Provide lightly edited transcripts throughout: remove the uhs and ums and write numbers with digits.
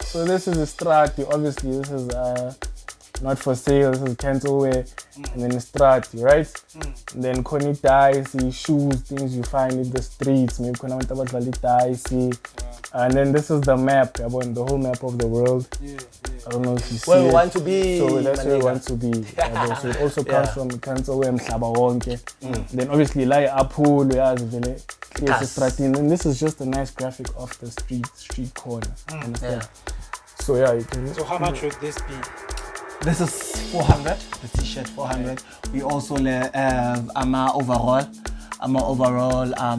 So this is iSTraadi. Obviously, this is not for sale. This is CANCELWEAR, and then iSTraadi, right? And then Connie dice, shoes, things you find in the streets. Maybe dice. And then this is the map, the whole map of the world. I don't know if you see where we it. want to be. So that's where we want to be. So it also comes from CANCELWEAR Mhlaba wonke. Then obviously like Apple, and this is just a nice graphic of the street corner. Understand? So yeah, you can. So how much would this be? This is 400. The t-shirt 400. We also have overall.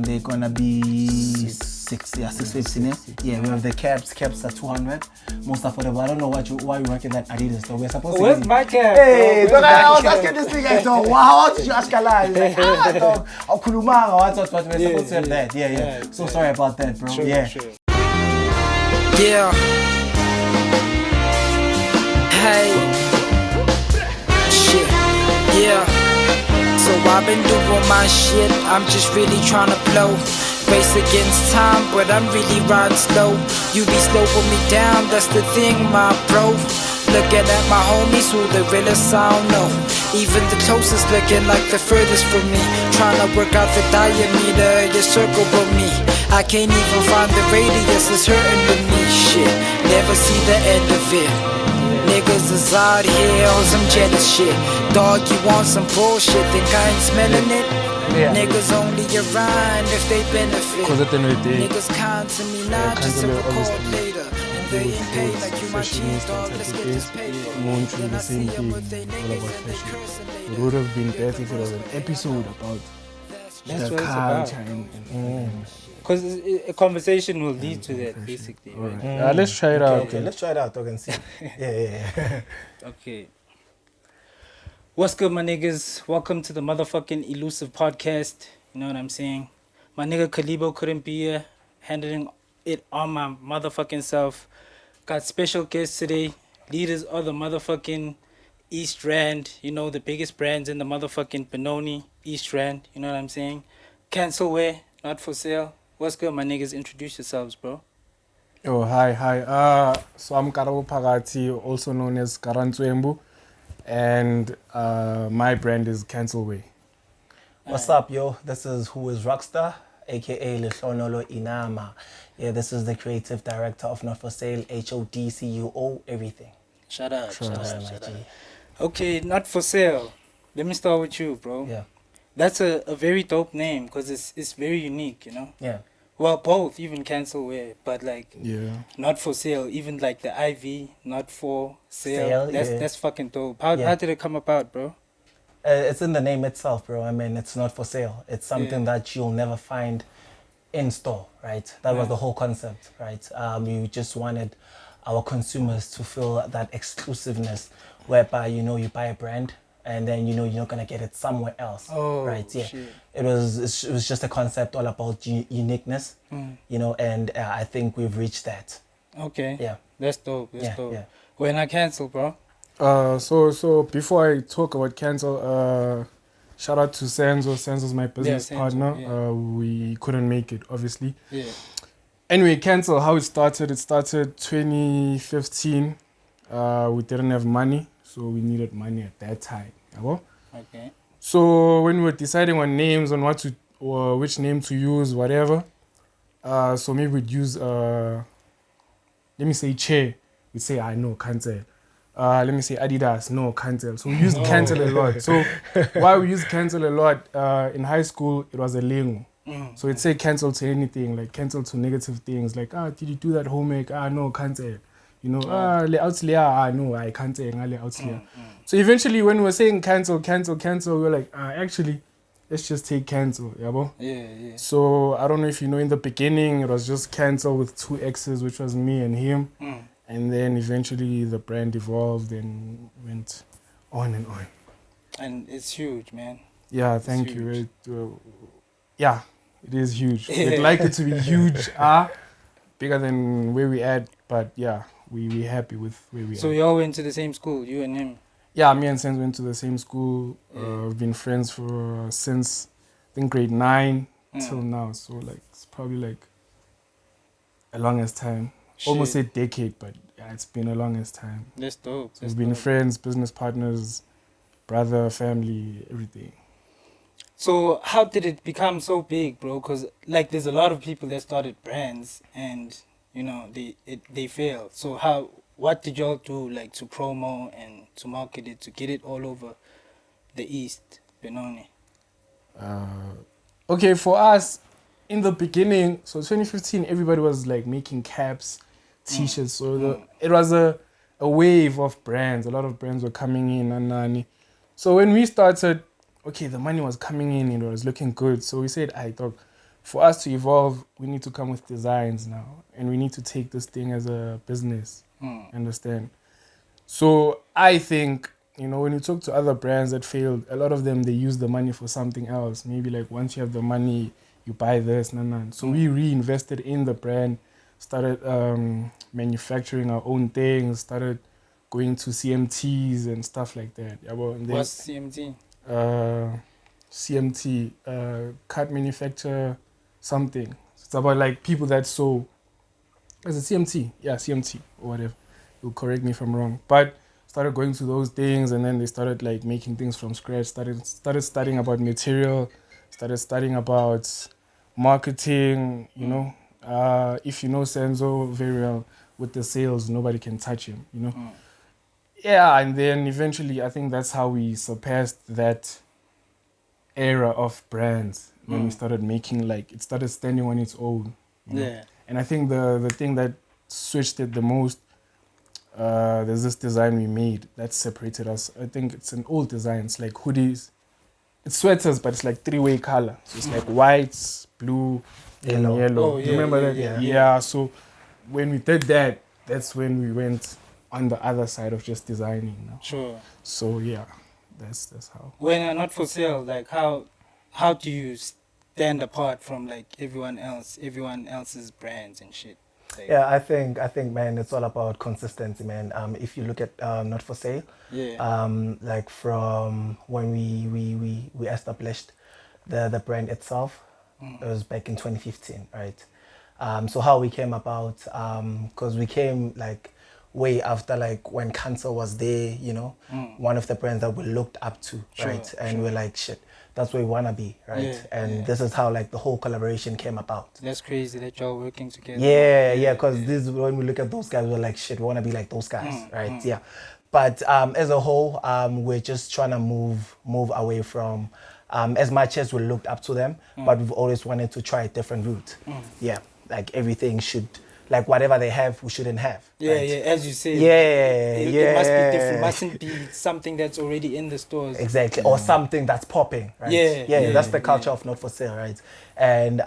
They're gonna be 650. Yeah, we have the caps. Caps are 200. Most affordable. I don't know why you work at that Adidas though. We're supposed to. Where's my cap? Hey, I was asking this thing. I thought, wow, how did you ask a lie? Like, dog. But we're supposed to have that. Yeah. So sorry about that, bro. Sure. Yeah. Hey. Shit. Yeah. So I've been doing my shit. I'm just really trying to blow. Race against time, but I'm really riding slow. You be slowing me down, that's the thing, my bro. Looking at my homies, who the realest I don't know. Even the closest looking like the furthest from me. Trying to work out the diameter of your circle but me. I can't even find the radius, it's hurting with me. Shit, never see the end of it. Niggas is out here on some jealous shit. Dog, you want some bullshit, think I ain't smelling it? Niggas only around if they benefit. Because at the end of the day, niggas kind to me now, just to record later. And they ain't paid like you my cheese, dog, let's get this paper. Then I see them with they niggas and they cursing later. it would have been better if it was an episode about That's the what it's about. culture and Because a conversation will lead to that, basically. Right? let's try it out. Okay, let's try it out, dog, and see. Yeah. Okay. What's good, my niggas? Welcome to the motherfucking Elusive podcast. You know what I'm saying? My nigga Kalibo couldn't be here, handling it on my motherfucking self. Got special guests today, leaders of the motherfucking East Rand. You know, the biggest brands in the motherfucking Benoni, East Rand. You know what I'm saying? CANCELWEAR, not for sale. What's good, my niggas? Introduce yourselves, bro. Oh, hi. So I'm Karabo Pagati, also known as Karantswembu, and my brand is CANCELWEAR. What's up, yo? This is Who is Rockstar, aka Lishonolo Inama. Yeah, this is the creative director of Not For Sale, HODCUO, everything. Shut up. my G. Okay, not for sale. Let me start with you, bro. Yeah. That's a very dope name because it's very unique, you know? Yeah. Well, both, even CANCELWEAR, but like Yeah. not for sale, even like the IV, not for sale. Sale, That's fucking dope. How Yeah. did it come about, bro? It's in the name itself, bro. I mean, it's not for sale. It's something that you'll never find in store, right? That was the whole concept, right? We just wanted our consumers to feel that exclusiveness whereby, you know, you buy a brand and then, you know, you're not going to get it somewhere else, Oh, right? Yeah. shit. It was just a concept all about uniqueness, you know, and I think we've reached that. Okay. Yeah. That's dope. That's Yeah, dope. yeah. When I cancel, bro. So before I talk about Cancel, shout out to Senzo. Senzo's my business Senzo, partner. yeah. We couldn't make it, obviously. Yeah. Anyway, Cancel, how it started 2015. We didn't have money, so we needed money at that time. Okay. So when we were deciding on names, on what to, or which name to use, whatever, so maybe we'd use, let me say Che, we'd say, I know, Cancel. Let me say Adidas, no, Cancel. So we used Cancel a lot. So why we used Cancel a lot, in high school, it was a lingo. So it'd say cancel to anything, like cancel to negative things, like, did you do that homework? No, Cancel. You know, no, I can't say So eventually when we were saying cancel, we were like, actually, let's just take Cancel, yeah. Yeah. So I don't know if you know, in the beginning, it was just Cancel with 2 X's, which was me and him. And then eventually the brand evolved and went on and on. And it's huge, man. Yeah, thank you. huge. Yeah, it is huge. We'd like it to be huge, bigger than where we at, but yeah, we happy with where we So are. we all went to the same school, you and him. Yeah, me and Sens went to the same school. We've been friends for since I think grade 9 till now. So like it's probably like a longest time. Almost a decade, but yeah, it's been a longest time. That's dope. So we've been friends, business partners, brother, family, everything. So how did it become so big, bro? Because like there's a lot of people that started brands and you know they fail. So what did y'all do like to promo and to market it to get it all over the East, Benoni? Okay, for us, in the beginning, so 2015, everybody was like making caps, t-shirts. So it was a wave of brands. A lot of brands were coming in and so when we started, okay, the money was coming in and it was looking good. So we said, I thought, for us to evolve, we need to come with designs now, and we need to take this thing as a business. Understand? So I think, you know, when you talk to other brands that failed, a lot of them, they use the money for something else. Maybe like once you have the money, you buy this, So we reinvested in the brand, started manufacturing our own things, started going to CMTs and stuff like that. Yeah, well, and then, What's CMT? CMT, cut manufacture something. It's about like people that sew. Is it CMT? Yeah, CMT or whatever. You'll correct me if I'm wrong. But started going to those things, and then they started like making things from scratch. Started studying about material. Started studying about marketing. You know, if you know Senzo very well with the sales, nobody can touch him. You know. Yeah, and then eventually, I think that's how we surpassed that era of brands when we started making like it started standing on its own. You know? Yeah. And I think the thing that switched it the most, there's this design we made that separated us. I think it's an old design. It's like hoodies. It's sweaters, but it's like three-way color. So it's like whites, blue, and yellow. Oh, Do you remember that? yeah. Yeah. So when we did that, that's when we went on the other side of just designing now. Sure. So yeah, that's how. When not for sale, like how do you stand apart from like everyone else's brands and shit? Like, Yeah, I think man, it's all about consistency, man. If you look at Not For Sale, like from when we established the brand itself, it was back in 2015, right? So how we came about, because we came like way after like when Cancel was there, you know, one of the brands that we looked up to, right? And we're like, shit, that's where we wanna be, right? This is how like the whole collaboration came about. That's crazy that y'all working together. Yeah, because this when we look at those guys, we're like, shit, we wanna be like those guys, right? Yeah. But as a whole, we're just trying to move away from as much as we looked up to them, but we've always wanted to try a different route. Yeah, like everything should, like whatever they have, we shouldn't have. Yeah, right? yeah, as you say. It must be different. It mustn't be something that's already in the stores. Exactly, or something that's popping, right? Yeah, that's the culture of Not For Sale, right? And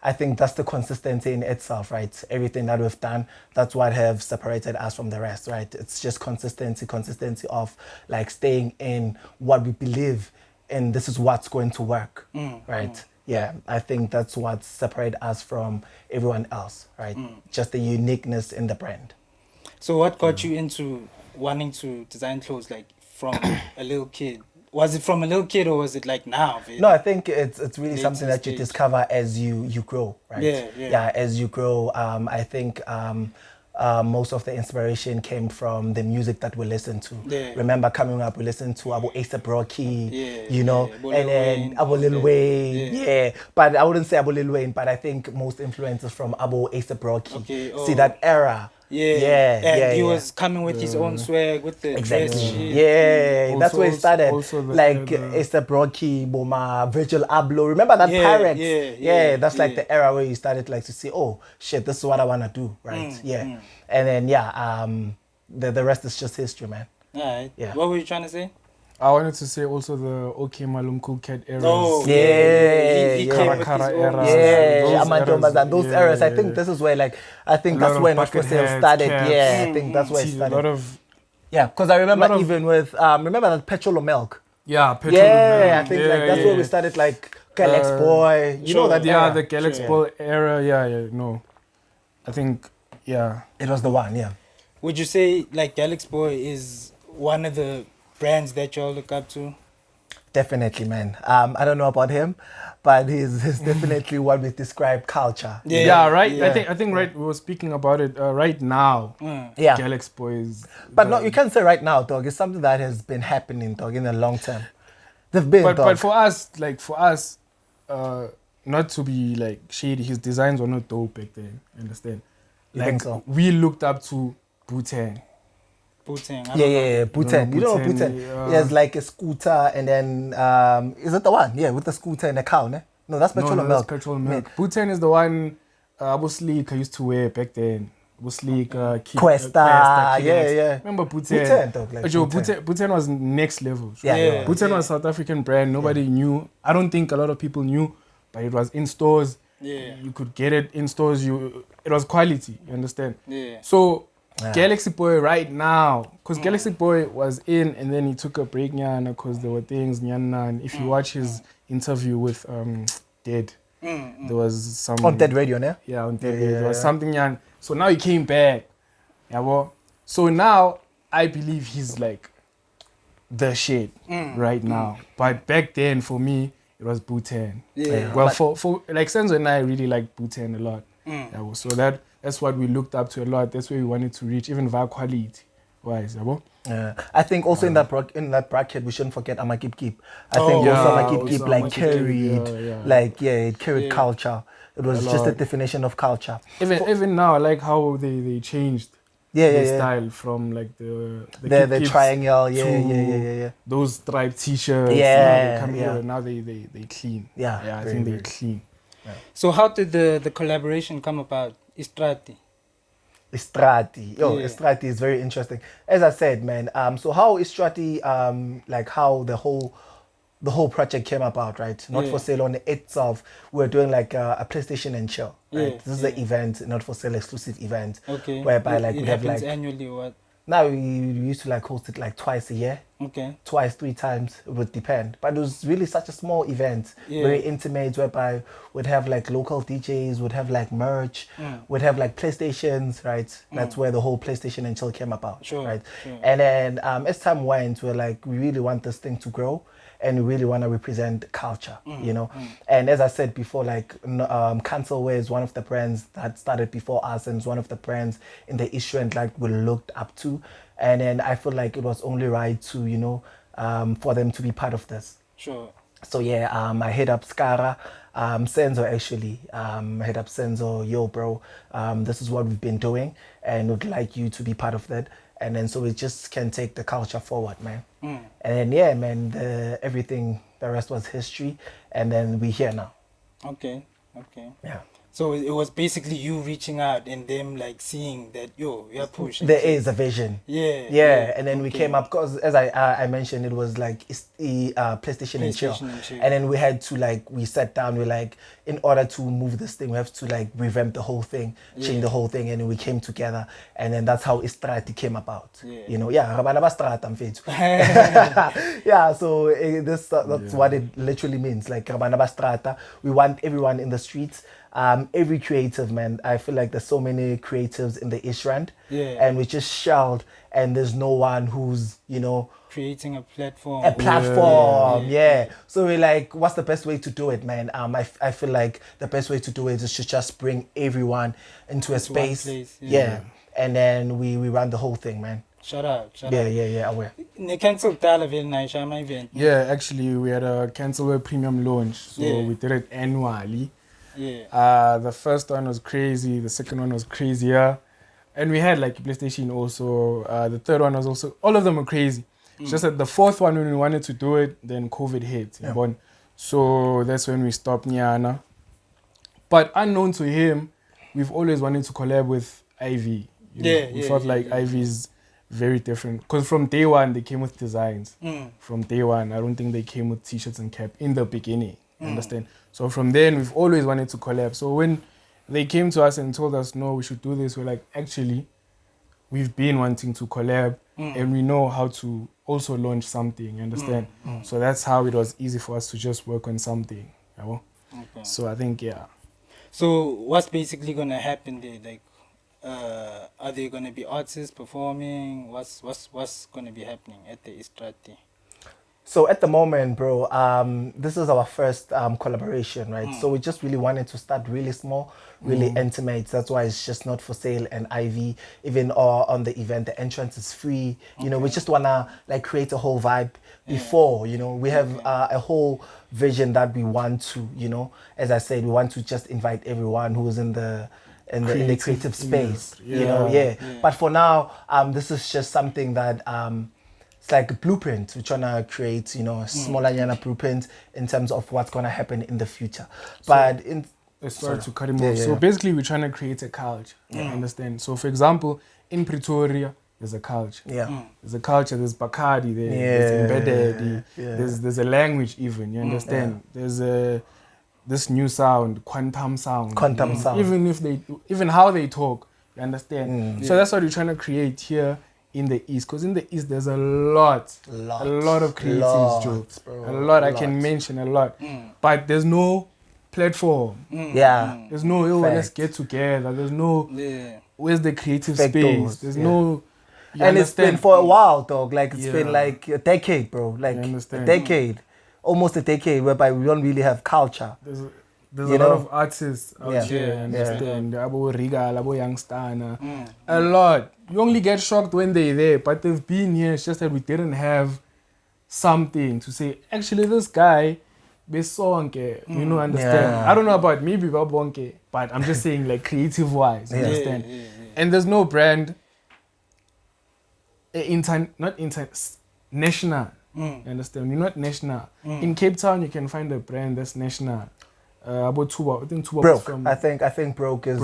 I think that's the consistency in itself, right? Everything that we've done, that's what have separated us from the rest, right? It's just consistency of like staying in what we believe in. This is what's going to work, right? Yeah, I think that's what separates us from everyone else, right? Just the uniqueness in the brand. So what got you into wanting to design clothes like from a little kid? Was it from a little kid or was it like now? No, I think it's really Later something that you stage. discover as you grow, right? Yeah. As you grow, I think most of the inspiration came from the music that we listened to. Yeah. Remember coming up, we listened to Abu A$AP Rocky, you know, and then Abu Lil Wayne. Yeah, but I wouldn't say Abu Lil Wayne, but I think most influences from Abu A$AP Rocky. Okay, See that era. And he was coming with his own swag with the dress shit. Yeah, that's where it started. Like A$AP Rocky, Boma, Virgil Abloh. Remember that Pirates? Yeah, that's like the era where you started like to see, oh shit, this is what I wanna do, right? And then the rest is just history, man. Alright. Yeah. What were you trying to say? I wanted to say also the OK Malum Cool Cat era. Oh, he came with his own era. Those eras. I think this is where that's when Not For Sale started. Yeah, I think that's where it started. A lot of because I remember even with remember that Petrol or Milk. Yeah, Petrol or Milk. I think that's where we started like Galax Boy. You know that era? The Galax Boy era. No, I think it was the one. Yeah. Would you say like Galax Boy is one of the brands that y'all look up to? Definitely, man. I don't know about him, but he's definitely what we describe culture. Yeah, right. yeah. I think right. We were speaking about it right now. Yeah. Galaxy Boys. But no, you can't say right now, dog. It's something that has been happening, dog, in the long term. They've been, But dog. for us, not to be like shady, his designs were not dope back then. Understand? You think so? We looked up to Wu-Tang. Booting. Yeah. Bhutan. You know Bhutan, Bhutan? yeah. He has like a scooter and then, is it the one? Yeah, with the scooter and a cow, ne? No, that's petrol and milk. Petrol and milk. Bhutan is the one Abu Sleek I used to wear back then. Abu Sleek, Questa, Killers. yeah. Remember Bhutan? Bhutan, dog, like Joe, Bhutan. Bhutan was next level. Yeah. Bhutan was a South African brand. Nobody knew. I don't think a lot of people knew, but it was in stores. Yeah. You could get it in stores. It was quality. You understand? Yeah. So Galaxy Boy right now, because Galaxy Boy was in and then he took a break nyana because there were things nyana. And if you watch his interview with Dead, there was some On Dead Radio, ne? Yeah, on Dead Radio. Yeah. There was something nyana. So now he came back. Yeah, well, so now I believe he's like the shit right now. But back then for me it was Bhutan. Yeah. Well, for like Senzo and I really like Bhutan a lot. Yeah, well, so that's what we looked up to a lot. That's where we wanted to reach, even via quality wise. Yeah, I think also in that bracket we shouldn't forget Amakip Keep. I think yeah, also Amakip also Keep like Amakip Keep, carried, it carried culture. It was just a definition of culture. Even now, I like how they changed the style from like the The triangle, to those striped t-shirts. Now they clean. Yeah, I think they're clean. So how did the collaboration come about? iSTraadi. iSTraadi. iSTraadi is very interesting. As I said, man, so how iSTraadi, like how the whole project came about, right? Not for sale on itself. We're doing like a PlayStation and chill, right? This is an event, not for sale exclusive event. Okay. Whereby like it we have happens like annually or what? now we used to like host it like twice a year. Okay. Twice, 3 times, it would depend. But it was really such a small event, very intimate, whereby we'd have like local DJs, would have like merch, would have like PlayStations, right? That's where the whole PlayStation and chill came about, right? Sure. And then as time went, we're like, we really want this thing to grow and we really want to represent culture, you know? And as I said before, like CANCELWEAR is one of the brands that started before us and is one of the brands in the issue and like we looked up to. And then I feel like it was only right to, you know, for them to be part of this. Sure. So I hit up Skara, Senzo actually, hit up Senzo, yo bro, this is what we've been doing and would like you to be part of that. And then so we just can take the culture forward, man. And then man, everything, the rest was history. And then we're here now. Okay. Yeah. So it was basically you reaching out and them like seeing that we are pushing. There is a vision. Yeah. And then we came up because as I mentioned, it was like PlayStation and chill. And then we had to we sat down. We're like, in order to move this thing, we have to like revamp the whole thing, change the whole thing, and then we came together. And then that's how iSTraadi came about. You know, Rabana Bastrata mfethu. So that's what it literally means. Like Rabana Bastrata, we want everyone in the streets. Every creative, man, I feel like there's so many creatives in the Ishrand, and we just shout, and there's no one who's, you know, creating a platform. So we're like, what's the best way to do it, man? I feel like the best way to do it is to just bring everyone into a space. And then we run the whole thing, man. Shout out. Aware. Yeah, actually we had a CANCELWEAR premium launch, so we did it annually. The first one was crazy, the second one was crazier, and we had like PlayStation also. The third one was also, all of them were crazy. It's just that the fourth one, when we wanted to do it, then COVID hit. So that's when we stopped nyana. But unknown to him, we've always wanted to collab with Ivy. We felt like Ivy is very different because from day one they came with designs. From day one, I don't think they came with t-shirts and cap in the beginning. Understand? So from then we've always wanted to collab. So when they came to us and told us no, we should do this, we're like, actually we've been wanting to collab and we know how to also launch something, you understand? So that's how it was easy for us to just work on something. So I think So what's basically gonna happen there? Like are there gonna be artists performing? What's gonna be happening at the iSTraadi? So at the moment, bro, this is our first collaboration, right? So we just really wanted to start really small, really intimate. That's why it's just Not For Sale and IV. Even on the event, the entrance is free. You know, we just wanna like create a whole vibe before. You know, we have a whole vision that we want to. You know, as I said, we want to just invite everyone who's in the creative space. You know, But for now, this is just something that it's like a blueprint. We're trying to create, you know, a smaller blueprint in terms of what's going to happen in the future. But sorry to cut him off. So basically, we're trying to create a culture. You understand? So for example, in Pretoria, there's a culture. There's a culture. There's Bacardi there. There's embedded. There's a language even. You understand? There's this new sound, quantum sound. Even how they talk. You understand? So that's what we're trying to create here in the East, because in the East there's a lot of creatives, Joe. A lot. I can mention a lot, but there's no platform. There's no let's get together. There's no where's the creative space. There's no. And it's been for a while, dog. Like it's been like a decade, bro. Like a decade, almost a decade, whereby we don't really have culture. There's a lot of artists out there, understand? Abo Regal, Abo Youngstana, a lot. You only get shocked when they're there, but they've been here. It's just that we didn't have something to say. Actually, this guy, Besonke, you know, understand? I don't know about maybe Babonke, but I'm just saying like creative wise, understand? And there's no brand, national. You understand? You're not national. In Cape Town, you can find a brand that's national. About Tuba, I think Tuba Broke. I think Broke is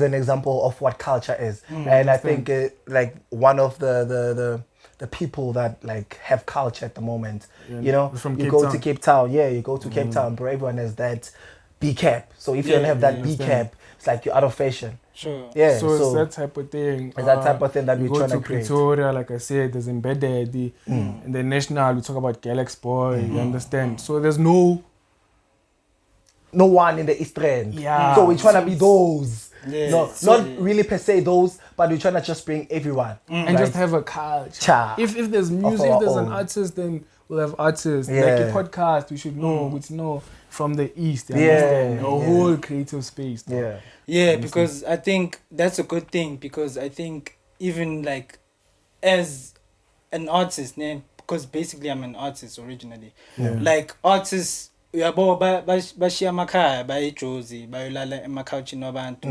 an example of what culture is, and I think like one of the people that like have culture at the moment. You know, you go to Cape Town, you go to Cape Town, bro. Everyone has that B cap. So if you don't have that B cap, it's like you're out of fashion. Sure. Yeah. So it's that type of thing. It's that type of thing that we're trying to create. Pretoria, like I said, there's embedded. And the national, we talk about Galaxy Boy. You understand? So there's no one in the East End. So we're trying to be those. Not really per se those, but we're trying to just bring everyone. And just have a culture. If there's music, if there's an artist, then we'll have artists. Like a podcast, we should know from the East. You understand? A whole creative space. Because I think that's a good thing, because I think even like as an artist, because basically I'm an artist originally. Like artists, uyabo bashiya emakhaya bayeJozi bayolala emakhawuchini wabantu,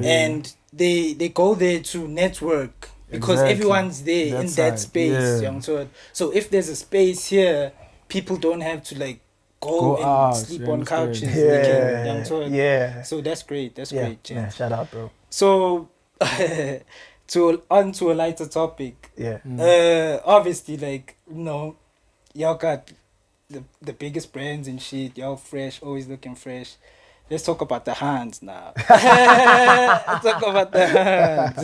and they go there to network because everyone's there in that space. So if there's a space here, people don't have to like go and out, sleep on couches. So that's great. Great. Shout out, bro. So on to a lighter topic. Obviously, like, you know, y'all got the biggest brands and shit. Y'all fresh, always looking fresh. Let's talk about the hands now. Let's talk about the hands.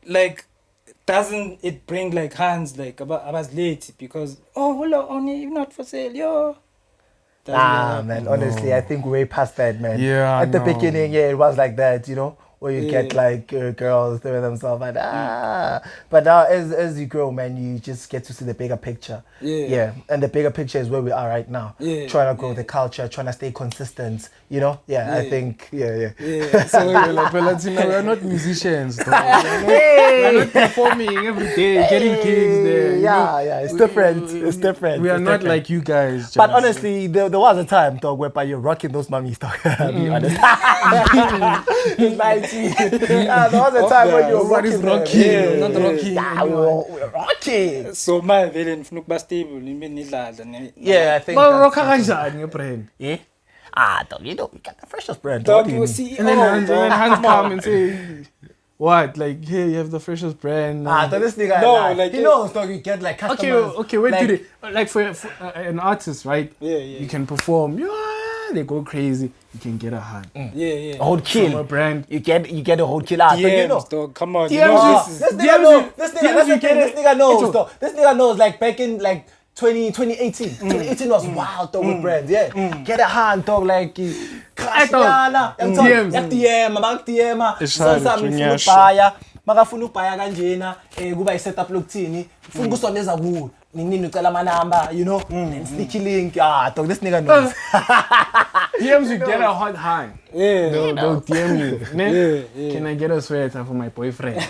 Like, doesn't it bring like hands like about late because hello, only Not For Sale, yo. Man, honestly, I think we're way past that, man. At the beginning, it was like that, you know, where you get like girls doing themselves like but now as you grow, man, you just get to see the bigger picture. And the bigger picture is where we are right now, trying to grow the culture, trying to stay consistent, you know. I think so we're not musicians though. We're not performing every day, getting gigs there. It's different. It's different. We are not like you guys, but honestly, there was a time, dog, whereby you're rocking those mummies, dog. Be honest. There was a time when you were rocking. Not rocking. We were rocking. So my villain fnuk stable. I think. But kanjani brand? Dog, you know, we got the freshest brand. Dog, you see, and then Hans come and say, what? Like, hey, you have the freshest brand. This nigga, like he knows, dog. You get like customers. Okay, wait, like, like for an artist, right? You can perform. They go crazy. You can get a hand. A whole kill. From a brand. You get a whole kill out. DMs, you know. dog, come on. This nigga knows. This nigga knows, dog. This nigga knows, like back in like 2018. 2018 was wild, dog, with brands. Get a hand, dog, like Krashiana. DM. Makafuna ukubhaya kanjena kuba i-setup lokuthini Funga usondeza kuwe. Nini ucela amanamba, you know? Then sticky link. Ah, dog, this nigga knows. DMs, you get a hot hand. Yeah. They'll DM you. Ne? Yeah. Can I get a sweater for my boyfriend?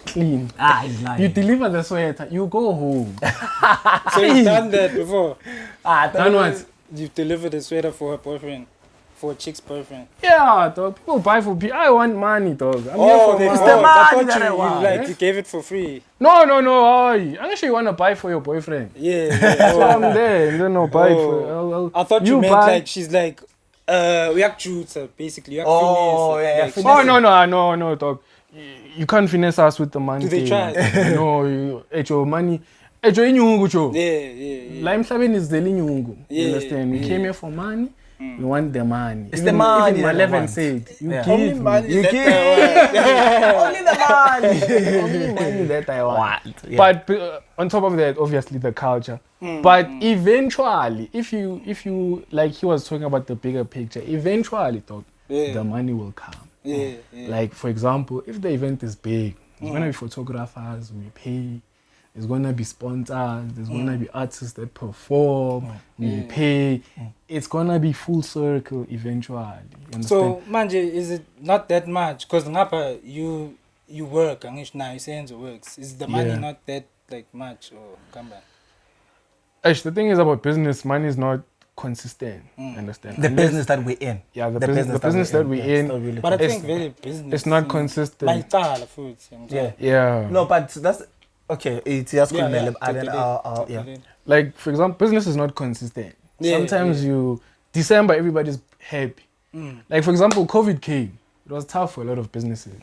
Clean. He's lying. You deliver the sweater, you go home. So you've done that before? Done what? You've delivered a sweater for her boyfriend, for a chick's boyfriend. Yeah, dog. People buy for people. I want money, dog. I'm here for they money. bought. I money that I thought want. you you gave it for free. No. I actually want to buy for your boyfriend. Yeah. So I'm there, and then I'll buy it for. I thought you meant buy. like she's like, we have shoots basically. You have Oh, finesse, yeah, like, finesse. No, dog. You can't finesse us with the money. Do they try? No, your money. Your inyungu, cho. Yeah. La emhlabeni is the inyungu. You Yeah, understand? We came here for money. We want the money. It's the money Even that I Maleven want. said, you Yeah. give Only me. money You that give- I want. Only the money. Only money that I want. Yeah. But on top of that, obviously the culture. But eventually, if you like, he was talking about the bigger picture. Eventually, dog, Yeah. the money will come. Yeah. Like for example, if the event is big, there's gonna be photographers we pay. There's gonna be sponsors. There's gonna be artists that perform. We pay. It's gonna be full circle eventually. You understand? So, manje, is it not that much? Because ngapha you work, angish now you saying it works. Is the money Yeah. not that like much or kamba? Actually, the thing is about business, money is not consistent. Understand? The Unless- business that we're in. Yeah, the business that we're in. It's not really But I consistent. think very business. It's not consistent. Mayitala futhi. Yeah. Yeah. No, but that's okay. It's just Yeah, cool. yeah, And then totally. Like for example, business is not consistent. Yeah, Sometimes December everybody's happy. Like for example, COVID came. It was tough for a lot of businesses.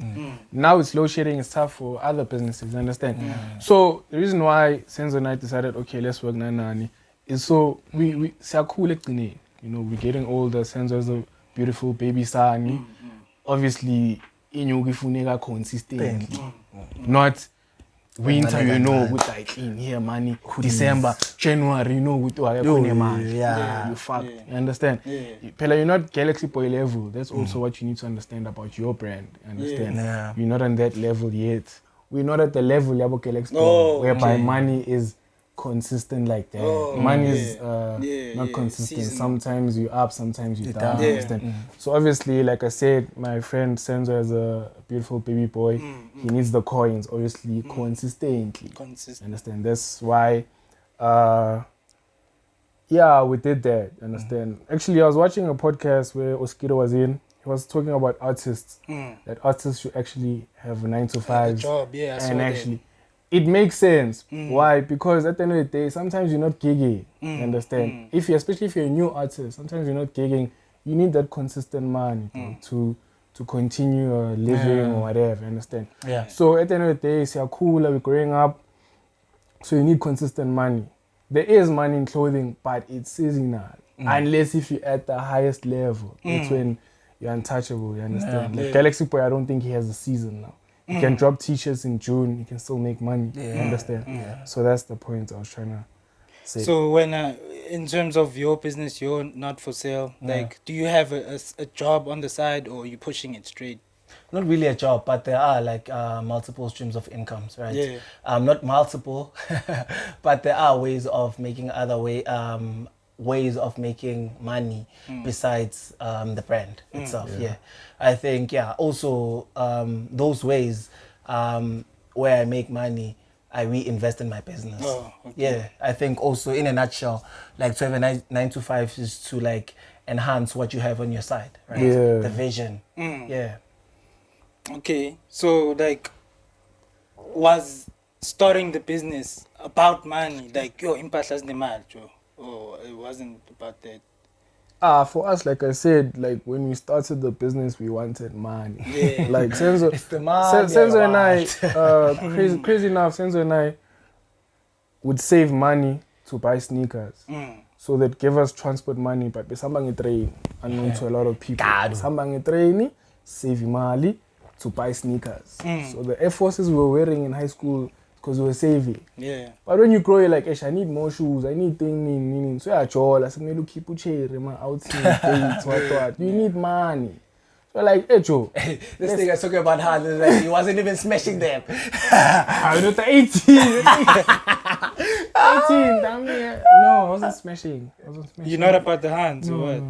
Now it's load shedding. It's tough for other businesses. You understand? So the reason why Senzo and I decided, okay, let's work Nanani, is so we siyakhula ekugcineni. You know, we're getting older. Senzo has a beautiful baby son. Obviously, inyuku ifuneka consistently, not winter. You know, with like in here money. December, January. You know, with money. yeah. You fuck. You understand? Pela, you're not Galaxy Boy level. That's also what you need to understand about your brand. You understand? Yeah. You're not on that level yet. We're not at the level of Galaxy Boy, Oh, whereby okay. money is consistent like that. Oh, money yeah. is not consistent. Seasonal. Sometimes you up, sometimes you down. down. You understand? So obviously, like I said, my friend Senzo has a beautiful baby boy. He needs the coins, obviously, consistently. Consistent. Understand? That's why we did that. Understand? Actually, I was watching a podcast where Oskido was in. He was talking about artists. That artists should actually have 9 to 5 job, yeah, I saw and that. actually it makes sense. Why? Because at the end of the day, sometimes you're not gigging. You understand? Especially if you're a new artist, sometimes you're not gigging. You need that consistent money to continue living or whatever. You understand? Yeah. So at the end of the day, you're cool, we're growing up. So you need consistent money. There is money in clothing, but it's seasonal. Unless if you're at the highest level, that's when you're untouchable. You understand? Like Galaxy Boy, I don't think he has a season now. You can drop t-shirts in June, you can still make money. You understand? So that's the point I was trying to say. So when, in terms of your business, you're not for sale. Like, do you have a job on the side, or are you pushing it straight? Not really a job, but there are like multiple streams of incomes, right? Yeah. Not multiple, but there are ways of making ways of making money besides the brand itself. Yeah. I think also those ways where I make money, I reinvest in my business. Oh, okay. Yeah, I think also in a nutshell, like to have a 9 to 5 is to like enhance what you have on your side, right? Yeah. The vision. Yeah. Okay, so like, was starting the business about money? Like, yo, impahlas nemali, Joe? Or it wasn't about that? For us, like I said, like when we started the business, we wanted money. Yeah. Like Senzo, It's the money. Senzo and I, crazy enough, Senzo and I would save money to buy sneakers. So that gave us transport money, but besamba train, unknown to a lot of people. Besamba train, save money to buy sneakers. So the Air Forces we were wearing in high school because we were saving. Yeah. But when you grow, you're like, I need more shoes, I need things. So I said, keep cherry, outing dates, what. You need money. So like, hey Joe, This thing is talking about how like, he wasn't even smashing them. I'm not 18. 18, damn it. No, I wasn't smashing. You're not about the hands or what?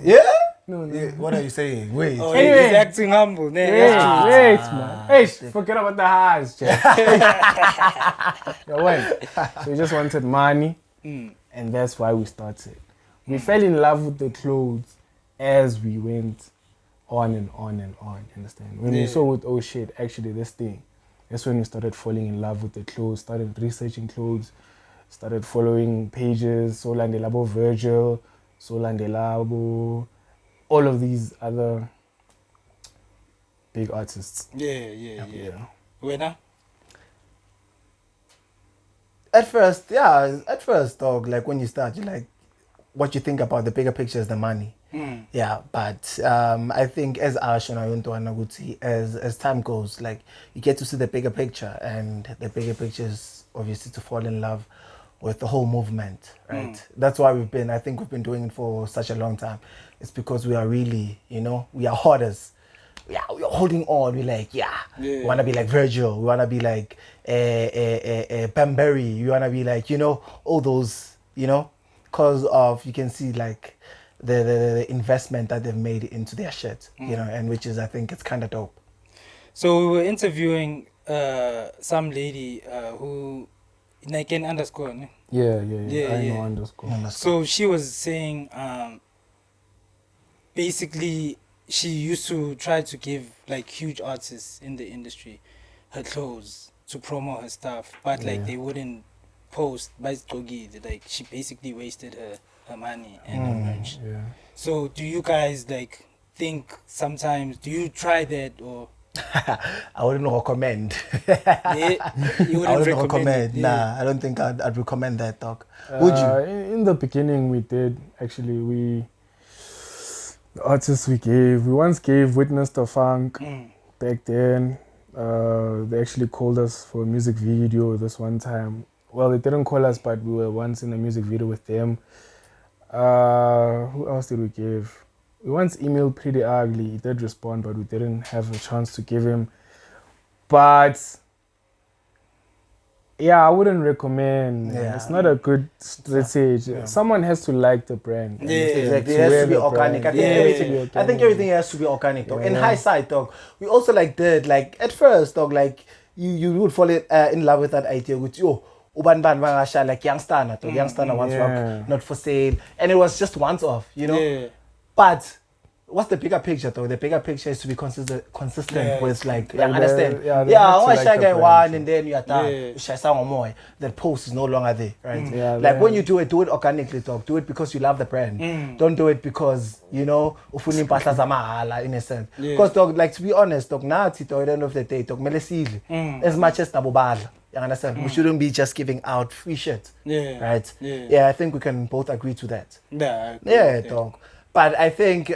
Yeah? No. Yeah, what are you saying? Wait. Oh, Anyway. he's acting humble. Wait, man. Hey, forget about the hands, Jack. So we just wanted money, and that's why we started. We fell in love with the clothes as we went on and on and on. Understand? When we saw with oh shit, actually this thing. That's when we started falling in love with the clothes. Started researching clothes. Started following pages. Solandelabo Virgil, Solandelabo, all of these other big artists. Yeah. Winner? At first, dog, like when you start, you like what you think about the bigger picture is the money. Yeah, but I think as time goes, like you get to see the bigger picture, and the bigger picture is obviously to fall in love with the whole movement, right? That's why we've been doing it for such a long time. It's because we are really, we are hoarders. Yeah, we are holding on. We're like, we want to be like Virgil. We want to be like Bamberry. We want to be like, all those, because of, you can see like the investment that they've made into their shit, and which is, I think it's kind of dope. So we were interviewing some lady who, Nike underscore, ne? Yeah. I know underscore. So she was saying, basically, she used to try to give like huge artists in the industry her clothes to promote her stuff, but like they wouldn't post by Stogi. Like she basically wasted her money and her merch. Yeah. So do you guys like think sometimes, do you try that or? I wouldn't recommend. You wouldn't recommend it? Nah, I don't think I'd recommend that, dog. Would you? In the beginning, we did. Actually, the artists we once gave Witness the Funk back then. They actually called us for a music video this one time. Well, they didn't call us, but we were once in a music video with them. Who else did we give? We once emailed Pretty Ugly. He did respond, but we didn't have a chance to give him. But yeah, I wouldn't recommend. Yeah. It's not a good, let's say, someone has to like the brand. Yeah, exactly. It has to be organic. I think everything has to be organic, dog. In hindsight, dog, we also like did like at first, dog, like you would fall in love with that idea with Uban like Youngstana, dog. Youngstana wants rock, not for sale, and it was just once off, Yeah. But what's the bigger picture, though? The bigger picture is to be consistent with, like, I understand. I want to share one, and then you are done. You share some more. That post is no longer there, right? Like when you do it organically, dog. Do it because you love the brand. Don't do it because, ufuni mpahla zamahhala, in a sense. Because, dog, like, to be honest, dog, nathi, dog, at the end of the day, dog, melesile. As much as nabubala. You understand? We shouldn't be just giving out free shit. Right? Yeah, I think we can both agree to that. Yeah, dog. But I think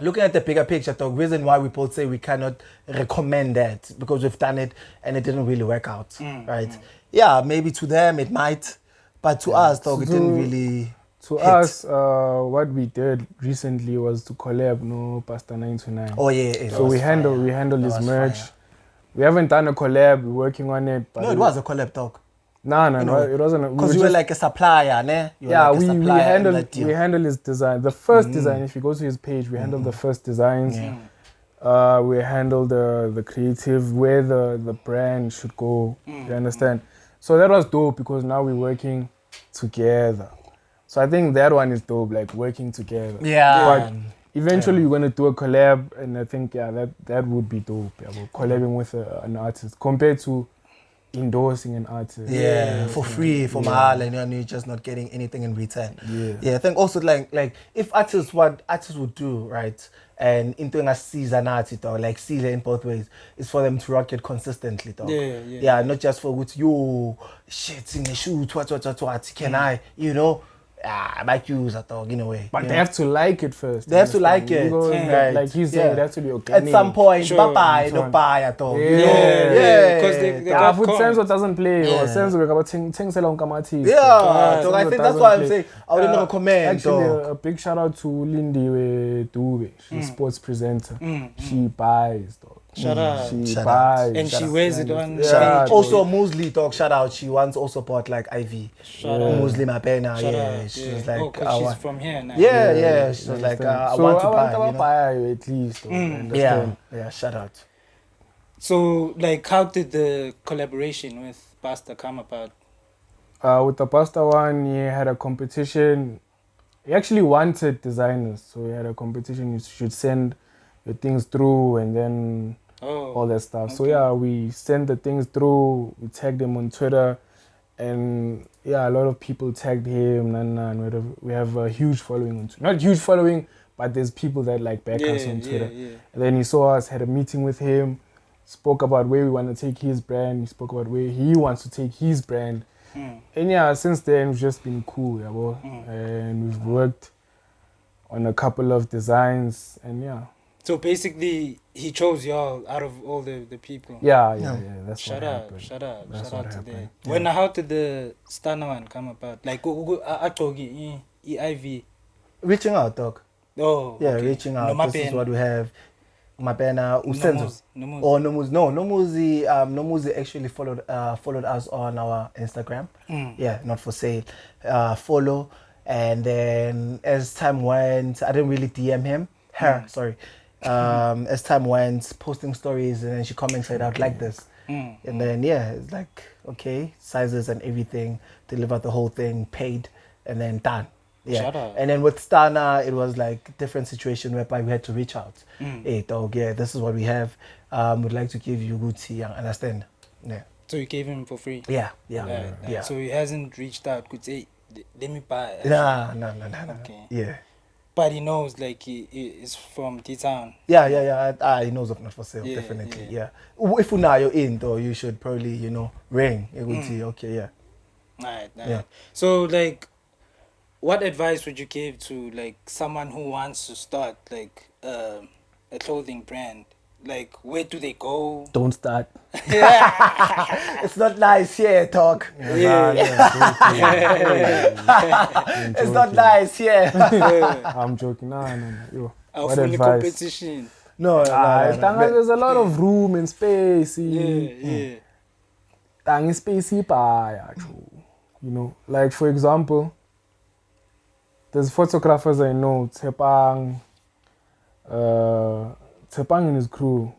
looking at the bigger picture, the reason why we both say we cannot recommend that because we've done it and it didn't really work out, right? Yeah, maybe to them it might, but to us, dog, it didn't really. To us, what we did recently was to collab, Pasta 929. Oh yeah. So we handle his merch. Fire. We haven't done a collab. We're working on it. But no, it was a collab, dog. No, it wasn't. Because you were like a supplier, ne? We handle his design. The first design, if you go to his page, we handle the first designs. We handle the creative, where the brand should go. You understand? So that was dope because now we're working together. So I think that one is dope, like working together. Yeah. But eventually we're gonna do a collab, and I think that would be dope. Yeah, we're collabing with an artist compared to endorsing an artist for free, for mahal, and you're just not getting anything in return. I think also like if what artists would do, right, and into a season artist or like see in both ways, is for them to rock it consistently, dog. Not just for with you shit in the shoot, what can I, might use a dog in a way. But you they know? have to like it first. They have to like understand? it. You go, Right. Like you said, Yeah. it has to be organic. At some point, Sure. bye, no buy at all. Yeah. Because they Yeah, got food cons. sense doesn't play. Yeah. Or sense we about ting selong kamatis. Yeah, so I think that's why I'm saying I wouldn't Uh, recommend. Actually, dog. a big shout out to Lindy Dube. She's a sports presenter. She buys, dog. Shout out. She Shout buys. And she wears it on Yeah. stage. Also, Muesli dog, shout out. She once also bought like IV. Shout out. Muesli Mapena, Shout yeah. out. She Yeah. was like, oh, 'cause I she's want. from here now. Yeah. She was like, I So want to I buy. want You to know? buy at least. dog. Yeah, Understand? yeah. Shout out. So, like, how did the collaboration with Pasta come about? With the pasta one, he had a competition. He actually wanted designers, so he had a competition. You should send your things through, and then Oh, all that stuff. So okay. yeah, we sent the things through. We tagged him on Twitter, and yeah, a lot of people tagged him. And we have a huge following on Twitter. Not huge following, but there's people that like back us on Twitter. Yeah. And then he saw us, had a meeting with him, spoke about where we want to take his brand. He spoke about where he wants to take his brand. And yeah, since then we've just been cool, yeah, bro. And we've worked on a couple of designs, and yeah. So basically, he chose y'all out of all the people. Yeah. That's Shout what out, happened. shout out, That's shout what out to happened. that. When how did the Stana one come about? Like, Atogi, EIV. Reaching out, dog. Oh, Yeah, okay. reaching out. No This is Mapena. what we have. Mapena Usenzo. Nomuzi. Or Nomuzi. No, Nomuzi actually followed us on our Instagram. Yeah, not for sale. Follow. And then as time went, I didn't really DM him. Sorry. As time went, posting stories, and then she commented out like this. And then yeah, it's like, okay, sizes and everything, delivered the whole thing, paid, and then done. Yeah. Shout out. And then with Stana, it was like different situation whereby we had to reach out. Hey dog, yeah, this is what we have. Would like to give you good tea, understand? Yeah. So you gave him for free? Yeah. Right. So he hasn't reached out, could say, let me buy. Nah. Okay. Yeah. But he knows, like, he is from T-Town. Yeah. He knows of not for sale, Yeah, definitely. yeah. Yeah. If you're in though, you should probably, ring. You would see, okay, yeah. Right. Yeah. So, like, what advice would you give to, like, someone who wants to start, like, a clothing brand? Like, where do they go? Don't start. It's not nice here, dog. It's not nice here. I'm joking. No. Yo, Our what full advice? competition. No. There's a lot of room and space. Yeah. Tang space, like for example, there's photographers I know, Tepang and his crew.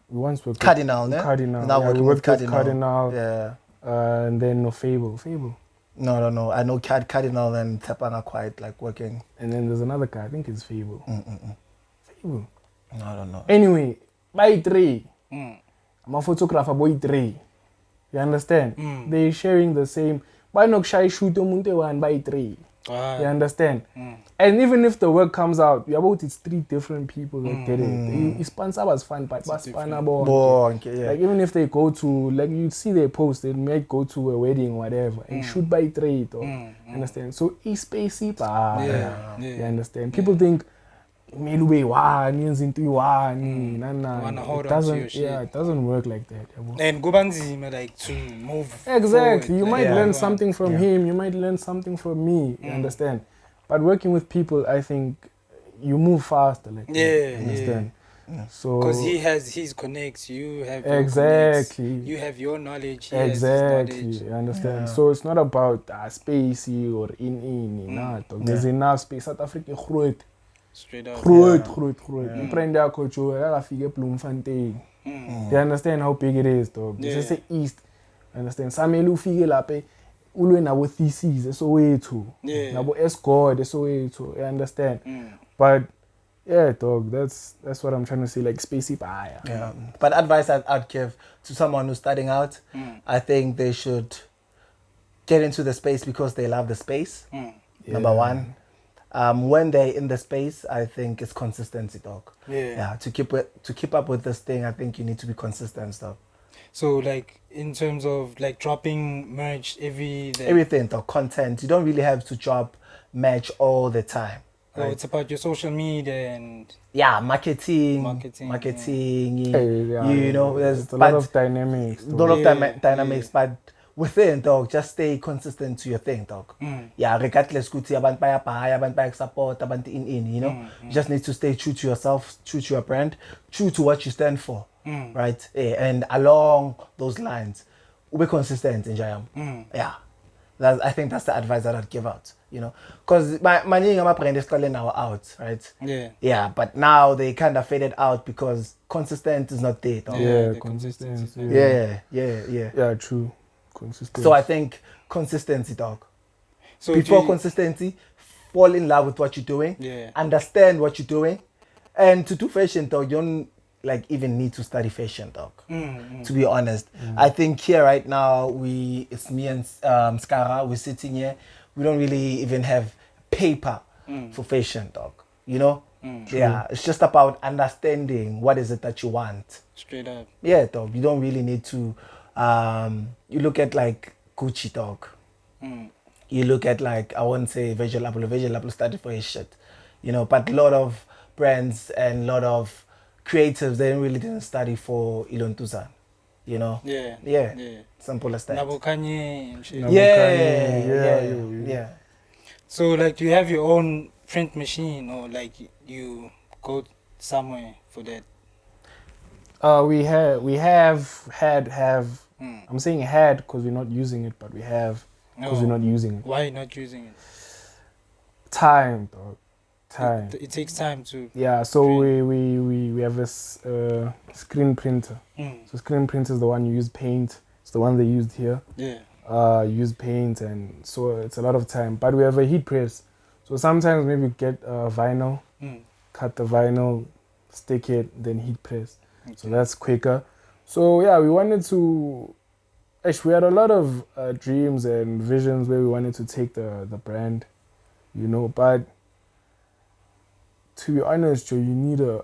We once worked Cardinal, with ne? Cardinal. Now Yeah, working we with worked with Cardinal. Cardinal. Yeah. And then no Fable. No. I know Cardinal and Tepang are quite like working. And then there's another guy, I think it's Fable. Fable. No, I don't know. Anyway, by 3. I'm a photographer, boy 3. You understand? They're sharing the same. Why not shy shoot one by 3? You understand? And even if the work comes out, it's 3 different people that did it. Sponsor was fun, but Yeah. like even if they go to, like you see their post, they might go to a wedding, whatever, and shoot by 3. Understand? So it's spacey, you understand? People think maybe one into one. It doesn't work like that. And Gubanzima, like, to move Exactly. forward, You like, might yeah. learn something from him. You might learn something from me. You understand? But working with people, I think you move faster. Like Yeah, understand? So because he has his connects, you have your exactly. connects, you have your knowledge, he Exactly. has his You knowledge. understand? So it's not about spacey or in. There's enough space. South Africa groot. Straight up. Groot. Imprint there, coach. Bloemfontein. You understand how big it is, dog? Yeah. Just say east. Understand? Samelu fige lape. Ulwe nabo theses, esowethu. Yeah. Nabo escort, esowethu. You understand? But yeah, dog, that's what I'm trying to say, like spacey buyer. Yeah. But advice I'd give to someone who's starting out, I think they should get into the space because they love the space. Number one. When they're in the space, I think it's consistency, dog. Yeah. To keep up with this thing, I think you need to be consistent, dog. So like in terms of like dropping merch Everything, the content. You don't really have to drop merch all the time. Oh, it's about your social media and Yeah, marketing, you know, there's a lot of dynamics. a lot of dynamics, but within, dog, just stay consistent to your thing, dog. Yeah, regardless, kuti abantu bayabhaya, abantu bayakusupport, abantu in, you know. You just need to stay true to yourself, true to your brand, true to what you stand for, right? And along those lines, be consistent in Jayam. Yeah. I think that's the advice that I'd give out, you know, because my brand is calling now out, right? Yeah, but now they kind of faded out because consistent is not there. Dog. Yeah, consistency. Yeah, true. Consistency. So I think consistency, dog. so Before consistency, fall in love with what you're doing, understand what you're doing, and to do fashion, dog, you don't like even need to study fashion, dog. To be honest, I think here right now it's me and Skara. We're sitting here. We don't really even have paper for fashion, dog. You know? Yeah, it's just about understanding what is it that you want. straight up. Yeah, dog. You don't really need to. You look at like Gucci, dog. You look at like, I won't say Virgil Abloh started for his shit, you know, but a lot of brands and a lot of creatives, they didn't study for Elon Tuzan, you know. Yeah. Simple as that. Nabo Kanye and shit. Yeah. So like, do you have your own print machine, or like you go somewhere for that? We have had. I'm saying had because we're not using it, but we have because we're not using it. Why not using it? Time, dog. Time. It takes time to. Yeah, so we have a screen printer. So screen printer is the one you use paint. It's the one they used here. Use paint, and so it's a lot of time. But we have a heat press. So sometimes maybe get vinyl, cut the vinyl, stick it, then heat press. Okay. So that's quicker. So yeah, we wanted to. Actually, we had a lot of dreams and visions where we wanted to take the brand, you know. But to be honest, Joe, you need a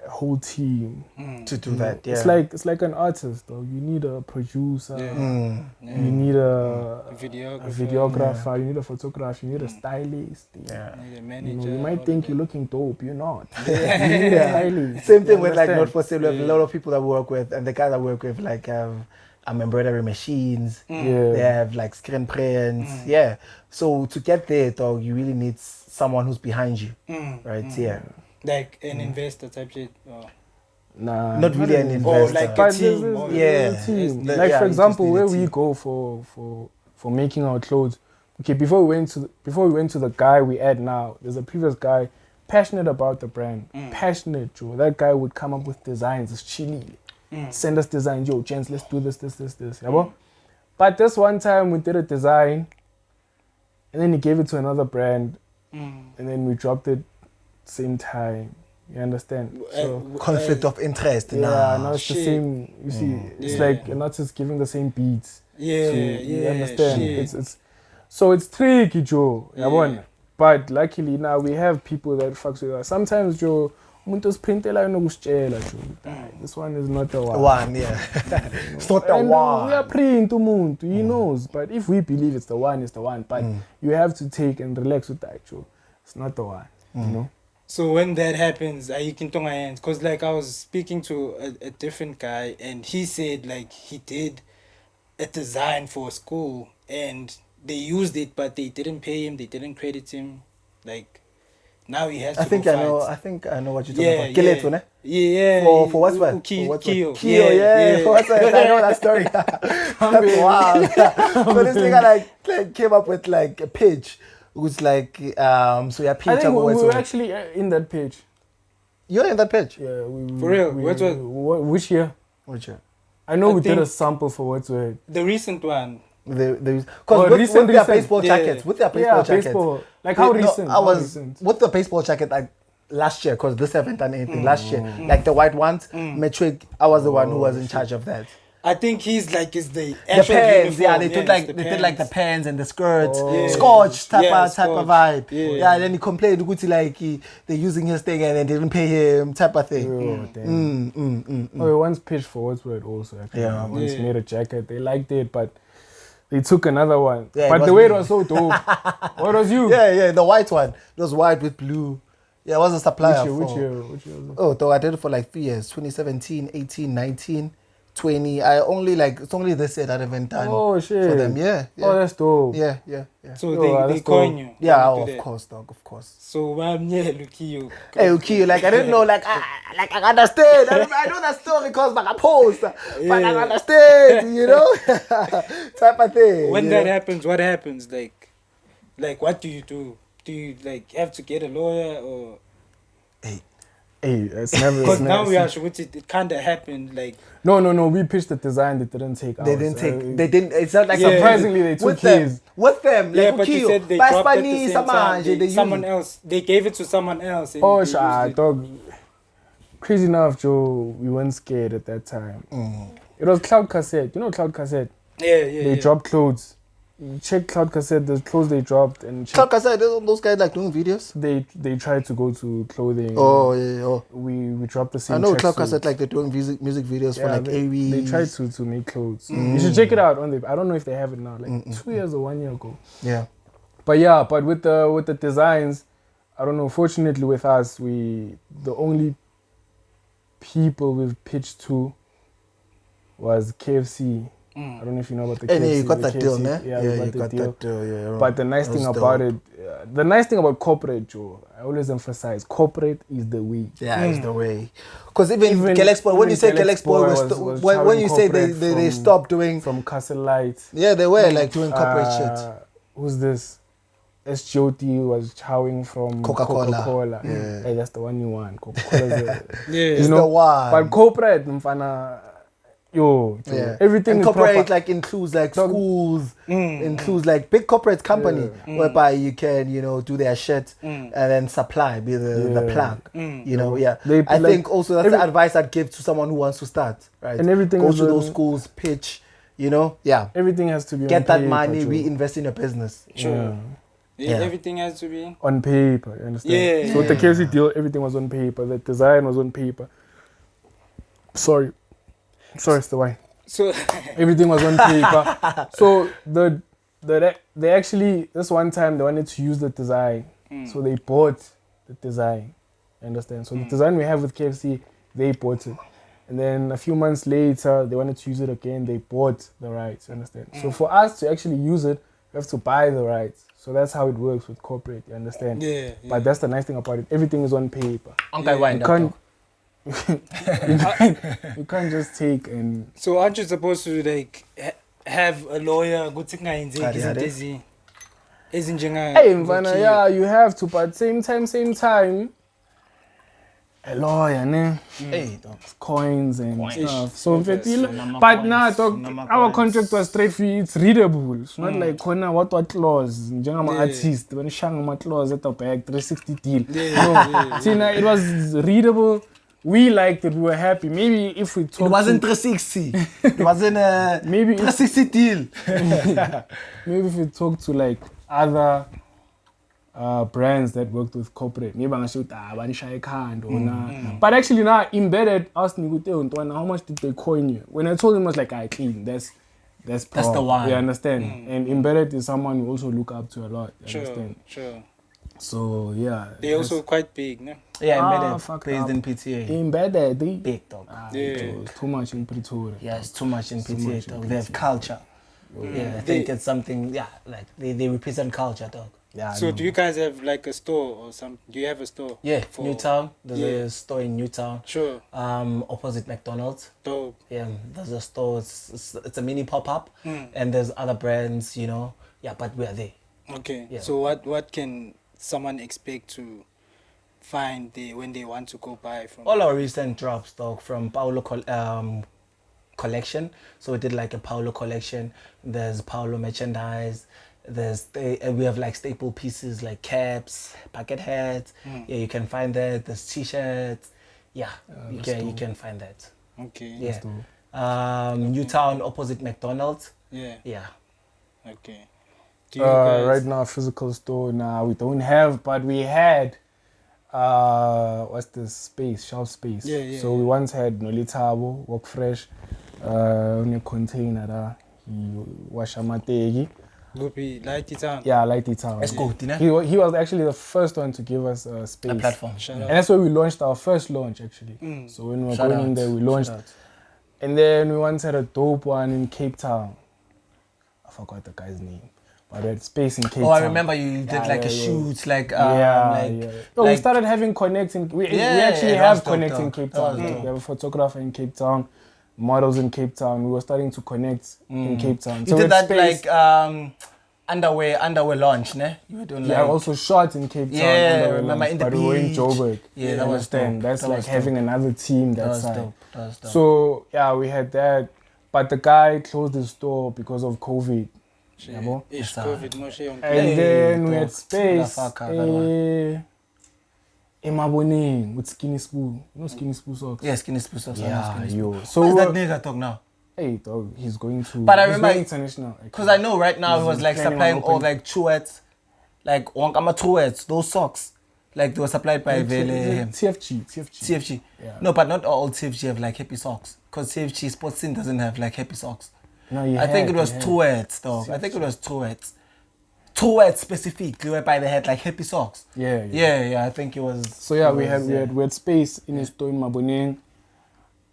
whole team to do that. Yeah, it's like an artist, though. You need a producer, you need a videographer, you need a photographer, you need a stylist. You need a manager. You know, you might think you're looking dope, you're not. You need a stylist. Same thing with like Not For Sale. We have a lot of people that work with, and the guys I work with like have embroidery machines. They have like screen prints. Yeah. So to get there, though, you really need someone who's behind you, right? Yeah. Like an investor type shit. Nah, not really an investor. Or like a team. Team. Like for example, where we go for making our clothes. Okay, before we went to the guy we add now, there's a previous guy passionate about the brand. Passionate, Joe. That guy would come up with designs. It's chilly. Send us designs. Yo, gents, let's do this. Yeah, but this one time we did a design, and then he gave it to another brand, and then we dropped it same time. You understand? So conflict of interest. Yeah, now it's the same. You see, it's like an artist giving the same beats. You understand? It's tricky, Joe. Yeah. But luckily now we have people that fucks with us. Sometimes, Joe, this one is not the one. It's not the one. We are praying to Moon, he knows. But if we believe it's the one, it's the one. But you have to take and relax with that, Joe. It's not the one, you know. So when that happens, you can turn my hands. Because like I was speaking to a different guy, and he said like he did a design for a school, and they used it, but they didn't pay him, they didn't credit him. Like now he has to I think I know what you're talking about. Yeah. For what's what? Kyo. For what's what? I know that story. That's wild. So this nigga like came up with like a page. It was like so your page. I think we were actually in that page. You're in that page? Yeah. For real? Which year? I know we did a sample for what's what. The recent one. Because with their baseball jackets, like how recent? I was with the baseball jacket like last year, because this haven't done anything last year. Like the white ones, Metric. I was the one who was in charge of that. I think he's like is the The actual pants, uniform. they did like the pants and the skirts, Oh. Scotch type Yeah, of Scotch. vibe. Yeah. Yeah, and then he complained, Gucci, like they're using his thing and then they didn't pay him type of thing. Oh, damn. Oh, we once pitched for What's Word also. Actually. Yeah. We once Yeah. made a jacket. They liked it, but they took another one. Yeah, it but was the way it me. was so dope. What was you? Yeah, the white one. It was white with blue. Yeah, it was a supplier. Which year was it? Oh, though I did it for like 3 years, 2017, 18, 19, 20. I only it's only this year that I haven't done Oh, shit. for them. Yeah. Oh, that's dope. Yeah. So Yo, they that's coin dope. you. Yeah, when you of do that. course, dog, of course. So look you. Hey, okay, like I didn't know, I understand. I know that story because I post, but I understand, you know, type of thing. When you that know? happens, what happens? Like what do you do? Do you like have to get a lawyer or? Hey, it's never. Because it's now never we are sure it kind of happened. Like No. We pitched the design. They didn't take They ours. didn't take. They didn't. It's not like Yeah. Surprisingly, they took with them. his. With them, yeah, like but you said they by dropped it at the Spanish, same time. they Someone use- else. They gave it to someone else. and Oh, they used it. dog. Crazy enough, Joe. We weren't scared at that time. Mm. It was Cloud Cassette. You know Cloud Cassette. Yeah. They dropped clothes. You check Cloud Cassette. The clothes they dropped and check, Like I said, those guys like doing videos. they tried to go to clothing. Oh yeah. Oh. We dropped the same. I know tracksuit. Club Cassette like they're doing music videos for like they Aries. tried to make clothes. You should check it out on the. I don't know if they have it now. Like 2 years or 1 year ago. Yeah. But with the designs, I don't know. Fortunately, with us, the only people we've pitched to was KFC. I don't know if you know about the And KFC. yeah, you got the that deal, KFC. ne? Yeah, we you got the got deal. that deal. Yeah. But the nice thing That's about dope. it, the nice thing about corporate, Joe, I always emphasize, corporate is the way. Yeah, it's the way. Because even Even- Galexpo, when even you say Galexpo Galexpo, was when shouting you say corporate they from- stopped doing, From Castle Light. yeah, they were like doing corporate shit. Who's this? SGOT was chowing from Coca-Cola. Yeah. Hey, that's the one you want. Coca-Cola. Yeah. It's the one. But corporate, mfana, Joe, Yeah. everything and is corporate proper. like includes like schools, includes like big corporate company whereby you can do their shit and then supply, be the Yeah. plug. Yeah. They I like- think also that's the advice I'd give to someone who wants to start, right? And everything go is to those on- schools, pitch, yeah. Everything has to be Get on that paper, money, Joe. reinvest in your business. Sure. Yeah. Everything has to be. On paper, you understand? Yeah. So with the KFC deal, everything was on paper. The design was on paper. Sorry, it's the wine. So Everything was on paper. So they actually, this one time they wanted to use the design. So they bought the design. You understand? So the design we have with KFC, they bought it. And then a few months later, they wanted to use it again. They bought the rights. You understand? So for us to actually use it, we have to buy the rights. So that's how it works with corporate. You understand? Yeah. But that's the nice thing about it. Everything is on paper. You You can't just take and So aren't you supposed to like have a lawyer? Go take Hey, hey, mfana, yeah, you have to, but same time, a lawyer, ne? Hey, dog. Coins and stuff. So, Yes. but now, dog, our contract was straight free. It's readable. It's not like corner what clause. Njengama artist, when shang my clause at the back, 360 deal. No, see, now it was readable. We liked it. We were happy. Maybe if we talk, It wasn't 360. It wasn't a Maybe if- 360 deal. maybe if we talk to like other brands that worked with corporate, maybe I'm shoot but actually now embedded asked me how much did they coin you? When I told him I was like, I clean, that's the one. You understand? And embedded is someone we also look up to a lot. You understand? Sure. So yeah. They're also quite big, no? Yeah, Ah, embedded. fuck Based up. in PTA. Embedded, they Big dog. Yeah. it's too much in Pretoria. Yeah, it's too much in Too PTA, much in dog. They have culture. Yeah, I think it's something, like they represent culture, dog. Yeah. So do you guys have like a store or some? Do you have a store? Yeah, for- Newtown. There's Yeah. a store in Newtown. Sure. Opposite McDonald's. Dope. Yeah, there's a store. It's a mini pop-up. And there's other brands, Yeah, but we are there. Okay. Yeah. So what can someone expect to find when they want to go buy from? All our recent drops, dog, from Paolo collection. So we did like a Paolo collection. There's Paolo merchandise. We have like staple pieces like caps, bucket hats. Yeah, you can find that. There's t-shirts. Yeah, you can find that. Okay. Yeah. Newtown opposite McDonald's. Yeah. Yeah. Okay. Do you guys... Right now, physical store now we don't have, but we had. What's this space? Shelf space. Yeah. So we once had Nolitabo, Walk Fresh, on a container there. He wash amategi. Goopy, Lighty Town. Yeah, Lighty Town. Let's go, Tina. He was actually the first one to give us space. A platform. Shout And that's where we launched our first launch actually. So when we were going in there, we launched. And then we once had a dope one in Cape Town. I forgot the guy's name. But we had space in Cape Town. Oh, I remember you did like a shoot, like No, we started having connects in. We actually have connects in Cape Town. We have a photographer in Cape Town, models in Cape Town. We were starting to connect in Cape Town. You did that space, like underwear launch, ne? You were doing I also shot in Cape Town. Yeah, remember in the but beach. we were in Joburg. Yeah, that was dope. That's That like was having dope. another team that was side. dope. That was dope. So yeah, we had that, but the guy closed his store because of COVID. Yabo? It's COVID, Moshe. And then we had dog. space Motherfucker, in Maboning with Skinny Spoo. You know Skinny Spoo socks? Yeah, Skinny Spoo socks. Yeah, yo. So Where's that nigga talk now? hey, dog, he's going to. But I he's remember going international. Because I know right now He's he was like planning on supplying all opening- like Chuets, like Wankama Chuets, those socks. Like they were supplied by Vele. TFG. Yeah. No, but not all TFG have like happy socks. Because TFG Sports Scene doesn't have like happy socks. No, I think it was Tuets, dog. I think it was Tuets. Tuets specifically, whereby they had like happy socks. Yeah. I think it was. So yeah, we had space in his store in Maboning,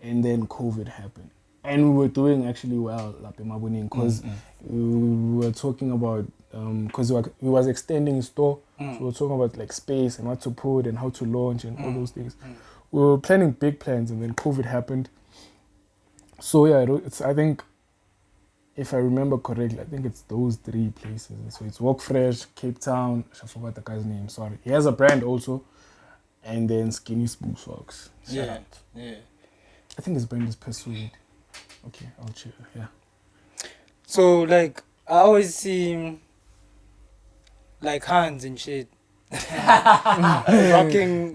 and then COVID happened, and we were doing actually well up in Maboning because we were talking about because he was extending his store, so we were talking about like space and what to put and how to launch and all those things. We were planning big plans, and then COVID happened. So yeah, I think. If I remember correctly, I think it's those three places. So it's Walk Fresh, Cape Town. I forgot the guy's name. Sorry. He has a brand also, and then Skinny Spoo socks. Yeah. I think his brand is Persuade. Okay, I'll check. Yeah. So like I always see like Hans and shit. Rocking rocking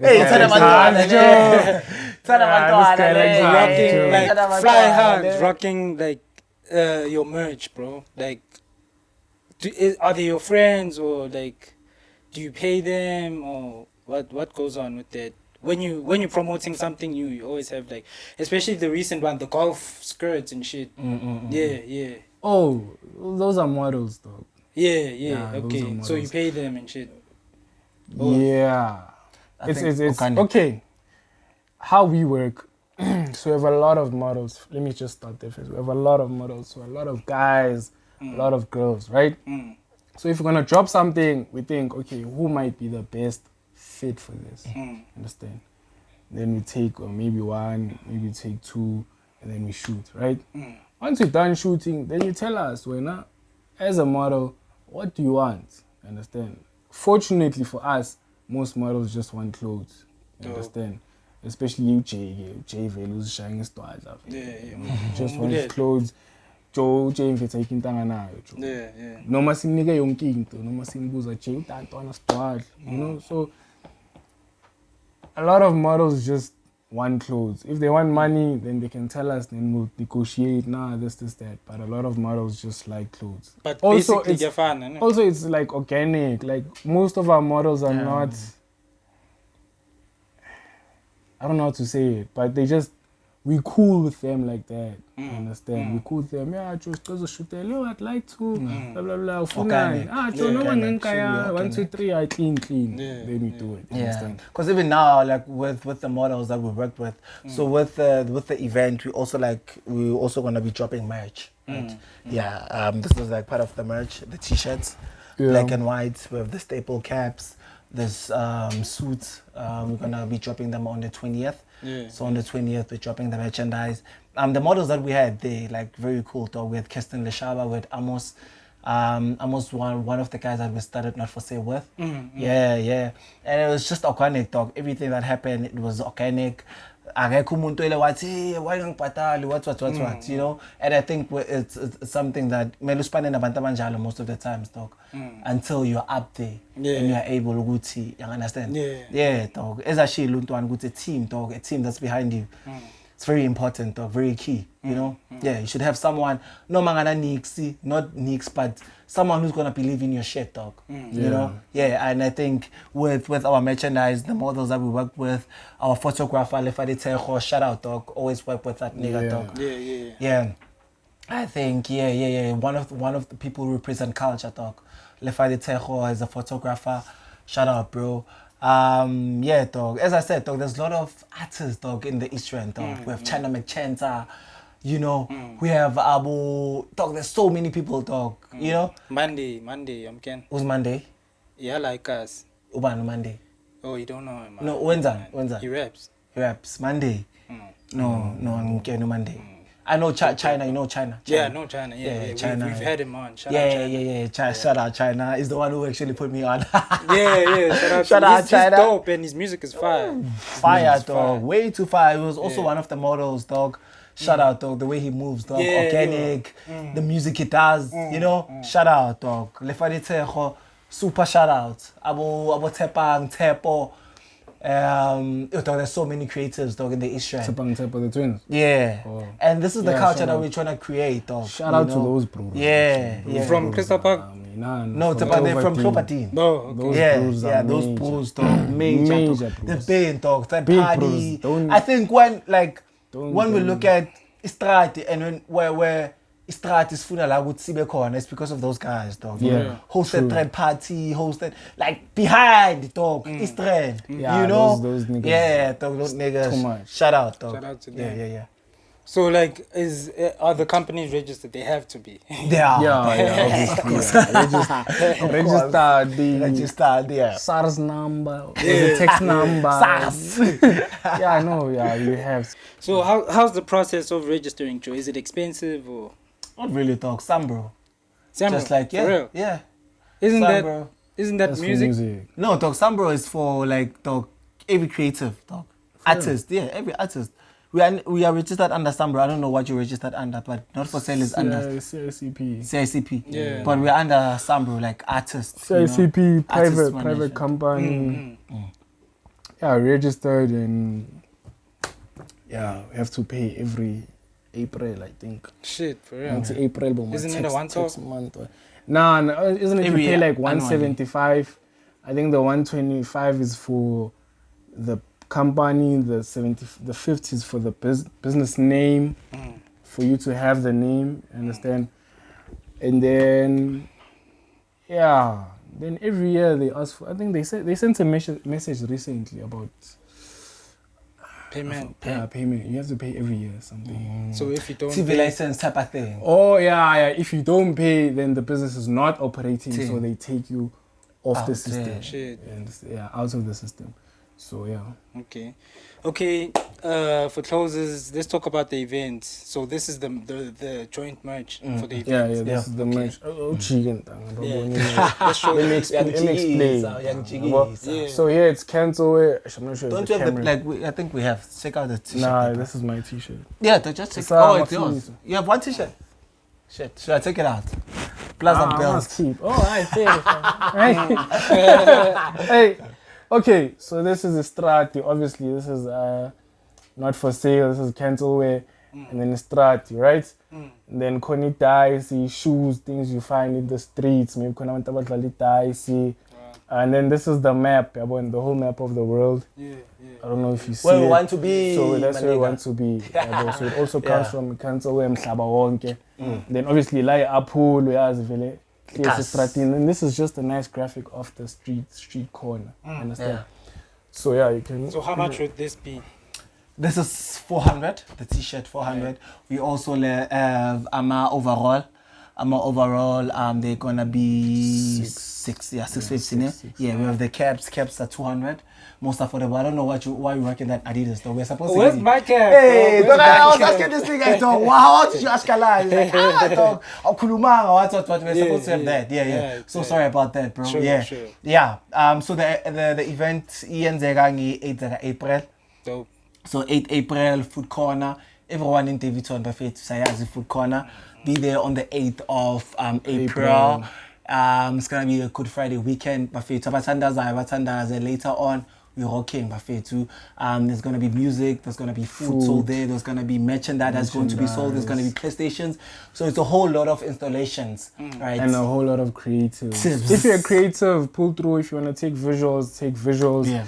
like fly Hans, rocking like your merch, bro. Like are they your friends, or like do you pay them, or what goes on with that? When you're promoting something new, you always have like, especially the recent one, the golf skirts and shit. Yeah. Oh, those are models, though. Yeah. those Okay, are so you models. pay them and shit. Yeah. It's organic. okay. How we work. So we have a lot of models. Let me just start there first. We have a lot of models. So a lot of guys, a lot of girls, right? So if we're gonna drop something, we think, okay, who might be the best fit for this? Understand? Then we take maybe one, maybe take two, and then we shoot, right? Once we're done shooting, then you tell us, when as a model, what do you want? Understand? Fortunately for us, most models just want clothes. You understand? Especially you, Jay Velu's shining stars up. Just want clothes. Joe taking Yeah. Noma simnike yonke into, noma simbuza Jay utantwana stwad. You know, so a lot of models just want clothes. If they want money, then they can tell us, then we'll negotiate, this, that. But a lot of models just like clothes. But also, basically they're fun, also it's like organic. Like most of our models are not, I don't know how to say it, but we cool with them like that. You understand? We cool with them. Yeah, just does a shoot. I'd like to. Blah blah blah. Organic. No 1, 2, 3. I clean. Then we do it. You understand? Because even now, like with the models that we worked with, so with the event, we also gonna be dropping merch. Right? This is like part of the merch, the t-shirts, black and white with the staple caps. There's suits. We're gonna be dropping them on the 20th. So on the 20th, we're dropping the merchandise. The models that we had, they like very cool. Though we had Kirsten Leshaba, with Amos. Amos one of the guys that we started Not For Sale with. Yeah. And it was just organic, dog. Everything that happened, it was organic. Akekho umuntu ele wathi, hey, why ngibhatali, what, you know? And I think it's something that kumele usipane nabantu abanjalo most of the times, dog. Until you're up there and you're able ukuthi, you understand? Yeah, dog. As I shilo untwana ukuthi a team, dog, a team that's behind you. It's very important, dog. Very key. You know. Yeah, you should have someone. No mangana nixie, not nix, but someone who's gonna believe in your shit, dog. You know. Yeah, and I think with our merchandise, the models that we work with, our photographer Lefadi Tejo, shout out, dog. Always work with that nigga, dog. Yeah. I think one of the people who represent culture, dog. Lefadi Tejo is a photographer. Shout out, bro. Yeah, dog. As I said, dog, there's a lot of artists, dog, in the East End, dog. We have China McChanta, you know. We have Abu, dog. There's so many people, dog. You know. Monday, I'm Ken. Who's Monday? Yeah, like us. Uban Monday. Oh, you don't know him? No, when's that? He raps. He raps Monday. No, I'm Ken Monday. I know China. You know China. Yeah, I know China. Yeah. China. We've had him on. Shout Shout out China. Is the one who actually put me on. Shout out China. He's dope and his music is fire. Fire, dog. Way too fire. He was also one of the models, dog. Shout out, dog. The way he moves, dog. Organic. The music he does. You know. Shout out, dog. Lefadi Tejo. Super shout out. Abo Tepang, Tepo. Dog, there's so many creators, dog, in the East End. Tepang Tepo, the twins. Yeah. Oh. And this is the culture that out. we're trying to create, dog. Shout out to those bros. Yeah. From Crystal Park? No, they're from Clopatin. No, Those those bros, dog. Major. They're big, dog. They're Big party. bros. I think when we look at iSTraadi and where iSTraadi is funa la ukuthi sibe khona, it's because of those guys, dog. Yeah. Hosted trend party, hosted like behind the dog, East Trend. Yeah, you know? those niggas. Yeah, dog, those niggas. Too much. Shout out, dog. Shout out to them. Yeah. So like, are the companies registered? They have to be. They are. Yeah, obviously. Register the yeah. SARS number, the text number. SARS. Yeah, I know. Yeah, you have. So how's the process of registering, Joe? Is it expensive or? Not really, dog. Some bro. Sambro, Just like for real? Yeah. Isn't Sambro. that That's for music? No, dog. Sambro is for like dog every creative dog artist. Yeah, every artist. We are registered under Sambro. I don't know what you're registered under, but Not For Sale is under CICP. Yeah. But we're under Sambro, like artists. CICP, you know, artist private management. company. Yeah, registered and yeah, we have to pay every April, I think. Shit, for real. Until April, but Isn't it a one-off? month? Nah, isn't it? Every You pay year, like 175. I think the 125 is for the company. The 50 is for the business name, for you to have the name. Understand? And then, yeah. Then every year they ask for. I think they sent a message recently about Payment. Yeah, payment. You have to pay every year something. So if you don't TV license type of thing. Oh yeah. If you don't pay, then the business is not operating, so they take you off the system. Shit. And, yeah, out of the system. So yeah. Okay. For closes, let's talk about the event. So this is the joint merch for the event. Yeah, this is the merch. Chicken. Let's show Let me explain. Yeah. So here it's CANCELWEAR. I'm not sure. Don't you have I think we have. Check out the t-shirt. Nah, paper. this is my t-shirt. Yeah, just check. It's yours. You have one t-shirt. Shit, should I take it out? Plus I'm must keep. Oh, I see. Hey. Okay, so this is iSTraadi. Obviously, this is Not For Sale. This is CANCELWEAR. And then iSTraadi, right? And then Connie dice, shoes, things you find in the streets. Maybe dice. And then this is the map, the whole map of the world. Yeah. I don't know if you see where we it. want to be. So that's where we want to be. So it also comes from CANCELWEAR Mhlaba Wonke. Then obviously like Apple, iSTraadi. And this is just a nice graphic of the street corner. Understand? Yeah. So yeah, you can. So how much would this be? This is 400. The t-shirt 400. Yeah. We also have overall. They're gonna be 650. Yeah, we have the caps. Caps are 200. Most affordable. I don't know why you're rocking that Adidas though. We're supposed to. Where's my cap? Hey, dog, I was asking this thing. Dog, how did you ask a lie? He's like, dog, what? We're supposed to have that. Yeah. So sorry about that, bro. Sure. Yeah. So the event ends 8 April. Dope. So 8 April, Food Corner. Everyone in Davidson Buffet Sayazi Food Corner. Be there on the 8th of April. It's gonna be a Good Friday weekend. Buffet Tabatandaza later on. we're rocking buffet too. There's gonna be music, there's gonna be food sold there, there's gonna be merchandise that's going to be sold, there's gonna be PlayStations. So it's a whole lot of installations, right? And a whole lot of creatives. Tips. If you're creative, pull through. If you want to take visuals. Yeah.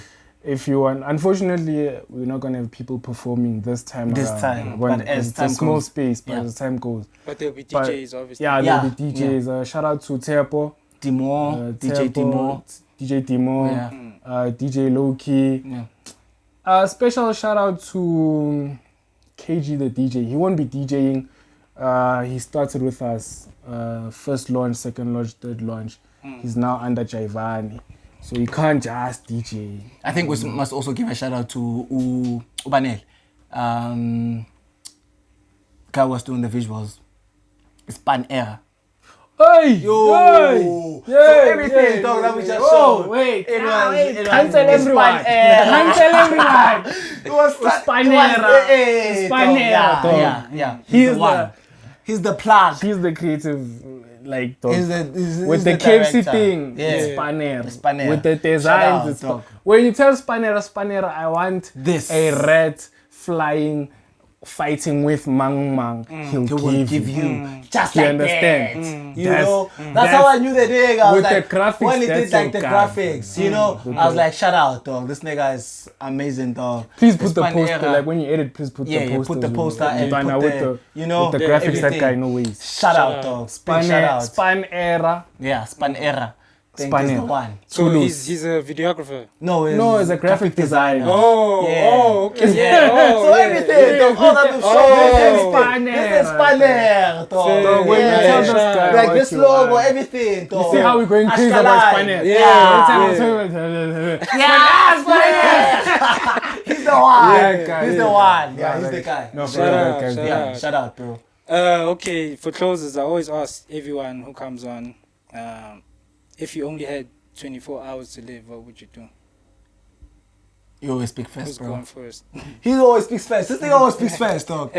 If you want, unfortunately, we're not gonna have people performing this time. This around. time, When but as it's time a small goes. space, but Yeah. as time goes. But there'll be But- DJs, obviously. Yeah, Yeah, there'll be DJs. Shout out to Tepo, Dimo, DJ Dimo. DJ Dimo, Yeah. DJ Loki. Yeah. Special shout out to KG the DJ. He won't be DJing. He started with us. First launch, second launch, third launch. He's now under Jaivani. So you can't just DJ. I think we must also give a shout out to Ubanel. Guy was doing the visuals. It's Pan Air. Hey! Yo! Hey! So everything, dog, that we just showed. Wait, It was cancel everyone. Pan Air. Cancel everyone. It was Spanera. Spanera. Dog. Yeah. He's the one. He's the plug. He's the creative, like, dog. He's With the KFC director. thing, Yeah. it's Spanner. Spanner. With the Shout designs, out, it's dog. when you tell Spanner, I want This. a rat flying, fighting with Mang. He'll He will give you just You like understand? that. You That's- know, that's how I knew the nigga. I was with the like, graphics, when he did that's like the your guy. graphics, you know, I was like, shout out, dog. This nigga is amazing, dog. Please put the Spanera. poster, like when you edit, please put Yeah, the yeah, poster. put the poster and with put the, you know, with the graphics, everything. that guy, no ways. Shout out, dog. Big shout out. Span era. Yeah, Span Era. Think Span is the Era. one. So Toulouse. he's a videographer. No, No, it's a graphic designer. Oh, Yeah. okay. Yeah. Oh, So yeah. everything, dog, all that we've Oh. shown, Span this Era. is Span Era, dog. Dog, when you Yeah. tell this guy Like what this you logo, want. everything, dog. You see how we're going crazy about Ashkelon. Span Yeah. Yeah, he's the one. Yeah, guy, He's the yeah. one. Yeah, Yeah, he's like- the guy. No, Shout out, guys, shout Yeah, out. shout out, bro. Okay, for closers, I always ask everyone who comes on, if you only had 24 hours to live, what would you do? You always speak Who's first, bro. going first? He always speaks first. This thing always speaks first, dog.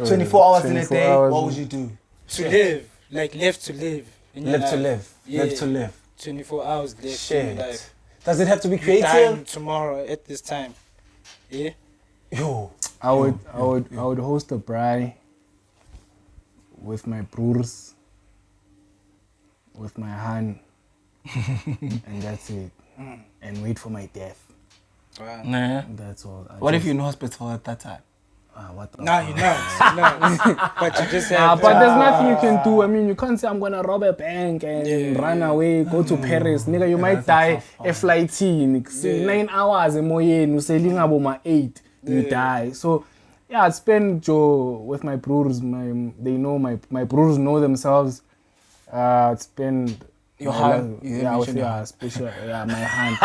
24 hours in a 24 day, hours. what would you do? To live, like left to live. in your Live to life. live. Yeah. Live to live. 24 hours left in your Shit. life. Does it have to be You're dying creative? tomorrow at this time. Yeah? Yo. I would host a braai with my broers, with my hand, and that's it. And wait for my death. Wow. Nah. That's all. What if you're in hospital at that time? What the No, fuck? you're not. But you just have But there's nothing you can do. I mean, you can't say I'm gonna rob a bank and Yeah. run away, go to Paris. Nigga, you might die a flight in 9 hours emoyeni, useling abo ma 8, you die. So yeah, I'd spend Joe with my brothers. They know my brothers know themselves. I'd spend Your my hand? life- You yeah, with mentioned your my hand.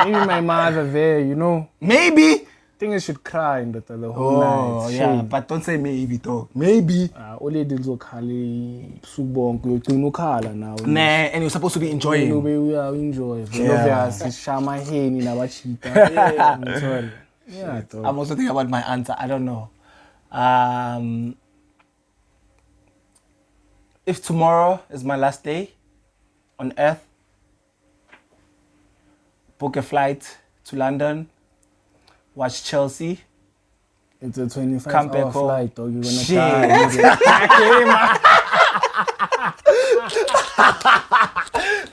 Maybe my mother there, you know. Maybe. Think I should cry in the whole night. yeah. Shame. But don't say maybe, dog. Maybe. Ole dilizokhali subonke uyogcina ukhala nawe. Nah, and you're supposed to be enjoying. Ube uyaenjoy. Yeah. Obviously shama heni nabachita. Yeah. Yeah, dog. I'm also thinking about my answer. I don't know. If tomorrow is my last day on Earth, book a flight to London, watch Chelsea. It's a 25 Come back hour home. flight, dog. You're gonna Shit. die.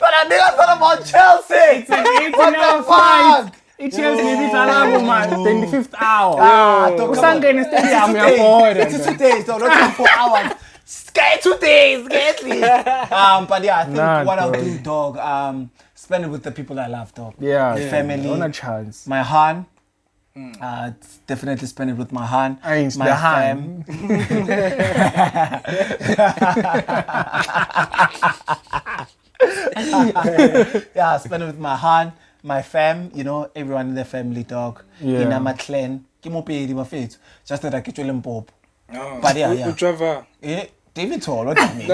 But I never thought about Chelsea. It's an 18-hour flight. It Chelsea maybe talabo man. 25th hour. Usangene stadium It's 2 days, though, not 24 hours. Skate 2 days, get me. But yeah, I think Nah, what I'll dog. do, dog, spend it with the people I love, dog. Yeah, Family. On a chance. My Han. Definitely spend it with my Han. Ain't My the fam. Yeah, spend it with my Han, my fam, you know, everyone in the family, dog. Yeah. In my clan. Kimopedi, my faith. Just that I get you pop. No. But yeah. Whichever. Eh, David Hall, what do you mean?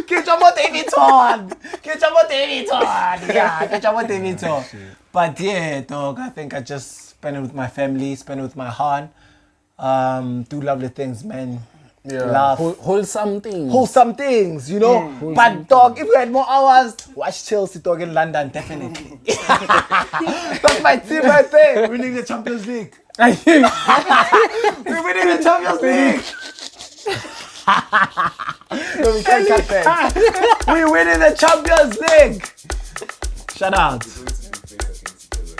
Get your more David Hall. Get your more David Hall. Yeah, get your more David Hall. But yeah, dog, I think I just spend it with my family, spend it with my Han. Do lovely things, man. laugh, Wholesome things. wholesome things, you know. But dog, if we had more hours, watch Chelsea dog in London, definitely. That's my team right there, winning the Champions League. We're winning the Champions League. No, we can't cut that. We're winning the Champions League. Shout out.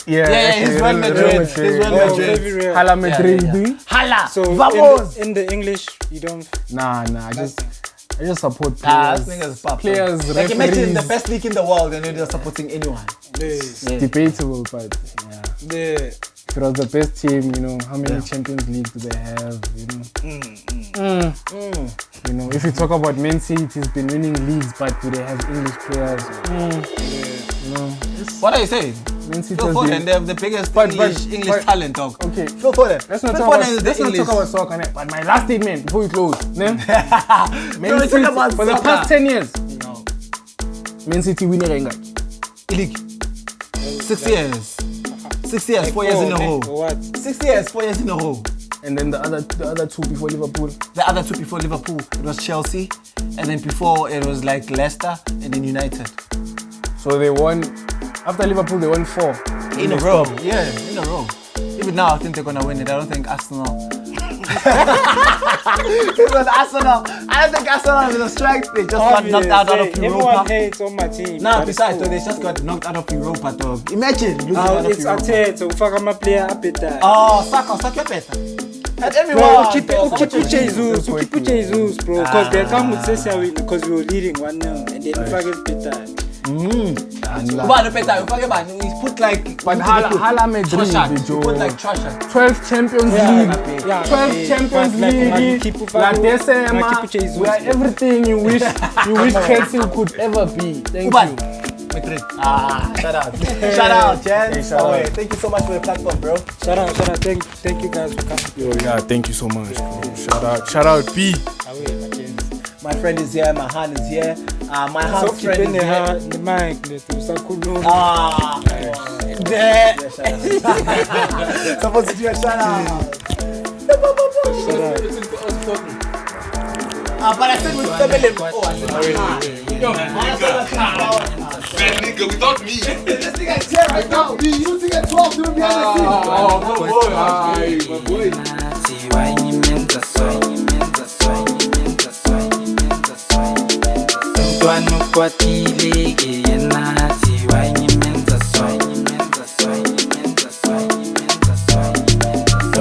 Yeah, he's Real Madrid. He's Real Madrid. Hala Madrid. Hala. So Vamos. in the English, you don't. Nah, I just support This players. nigga's pop. Players, Like imagine the referees. best league in the world and you're just supporting anyone. Yeah. Debatable, but yeah. Yeah. If it was the best team, you know, how many Champions League do they have? You know, you know, if you talk about Man City, he's been winning leagues, but do they have English players? You know, What are you saying? Man City Phil has Foden, been- they have the biggest But- English talent, dog. Okay, Phil Foden. let's not Phil talk Foden about is the let's not English. talk about soccer. But my last statement before we close, No, Man we're City talking about for the soccer. past 10 years, No. Man City winning England. League. 6 years. 6 years, 4 years in a row. What? 6 years, 4 years in a row. And then the other two before Liverpool. The other two before Liverpool, it was Chelsea, and then before it was like Leicester and then United. So they won after Liverpool. They won 4 In a row. Yeah, in a row. Even now, I think they're gonna win it. I don't think Arsenal. It was Arsenal. I don't think Arsenal is a strength. They just got knocked out of Everyone Europa. hates on my team. Nah, but besides, it's they just got knocked out of Europa, dog. Imagine losing out of it's Europa. Arteta. Ufaka amaplayer apeta. Oh, Saka better. And Bro, everyone. keep Jesus, bro. Because they come with Cesar because we were leading 1-0 and then Ufaka better. But better, we put like. But Hala Madrid, Trash. Joe. Put like trash. 12 Champions League. 12 Champions League. La Decema. We are everything you wish Chelsea could ever be. Thank you. Madrid. Shout out. Shout out, Jen. Shout out. Thank you so much for the platform, bro. Shout out. Thank you guys for coming. Yo, yeah, thank you so much, bro. Shout out, P. My friend is here, my hand is here. My So house friend keeping is here. the mic, Sakulu. There. Supposed to do a shout out. But I said with family. Oh, I said Man, nigga, without me. this thing is here right now. You think at 12 doing behind the scenes. My boy. Mntwana ukwatile ke yena thiwa nyimenza swai.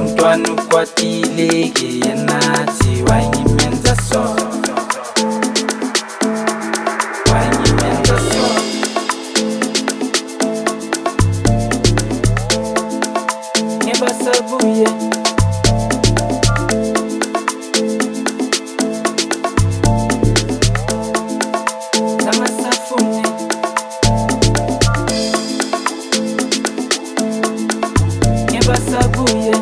Mntwana ukwatile ke yena thiwa nyimenza swai. Ngebasabuye Ngebasabuye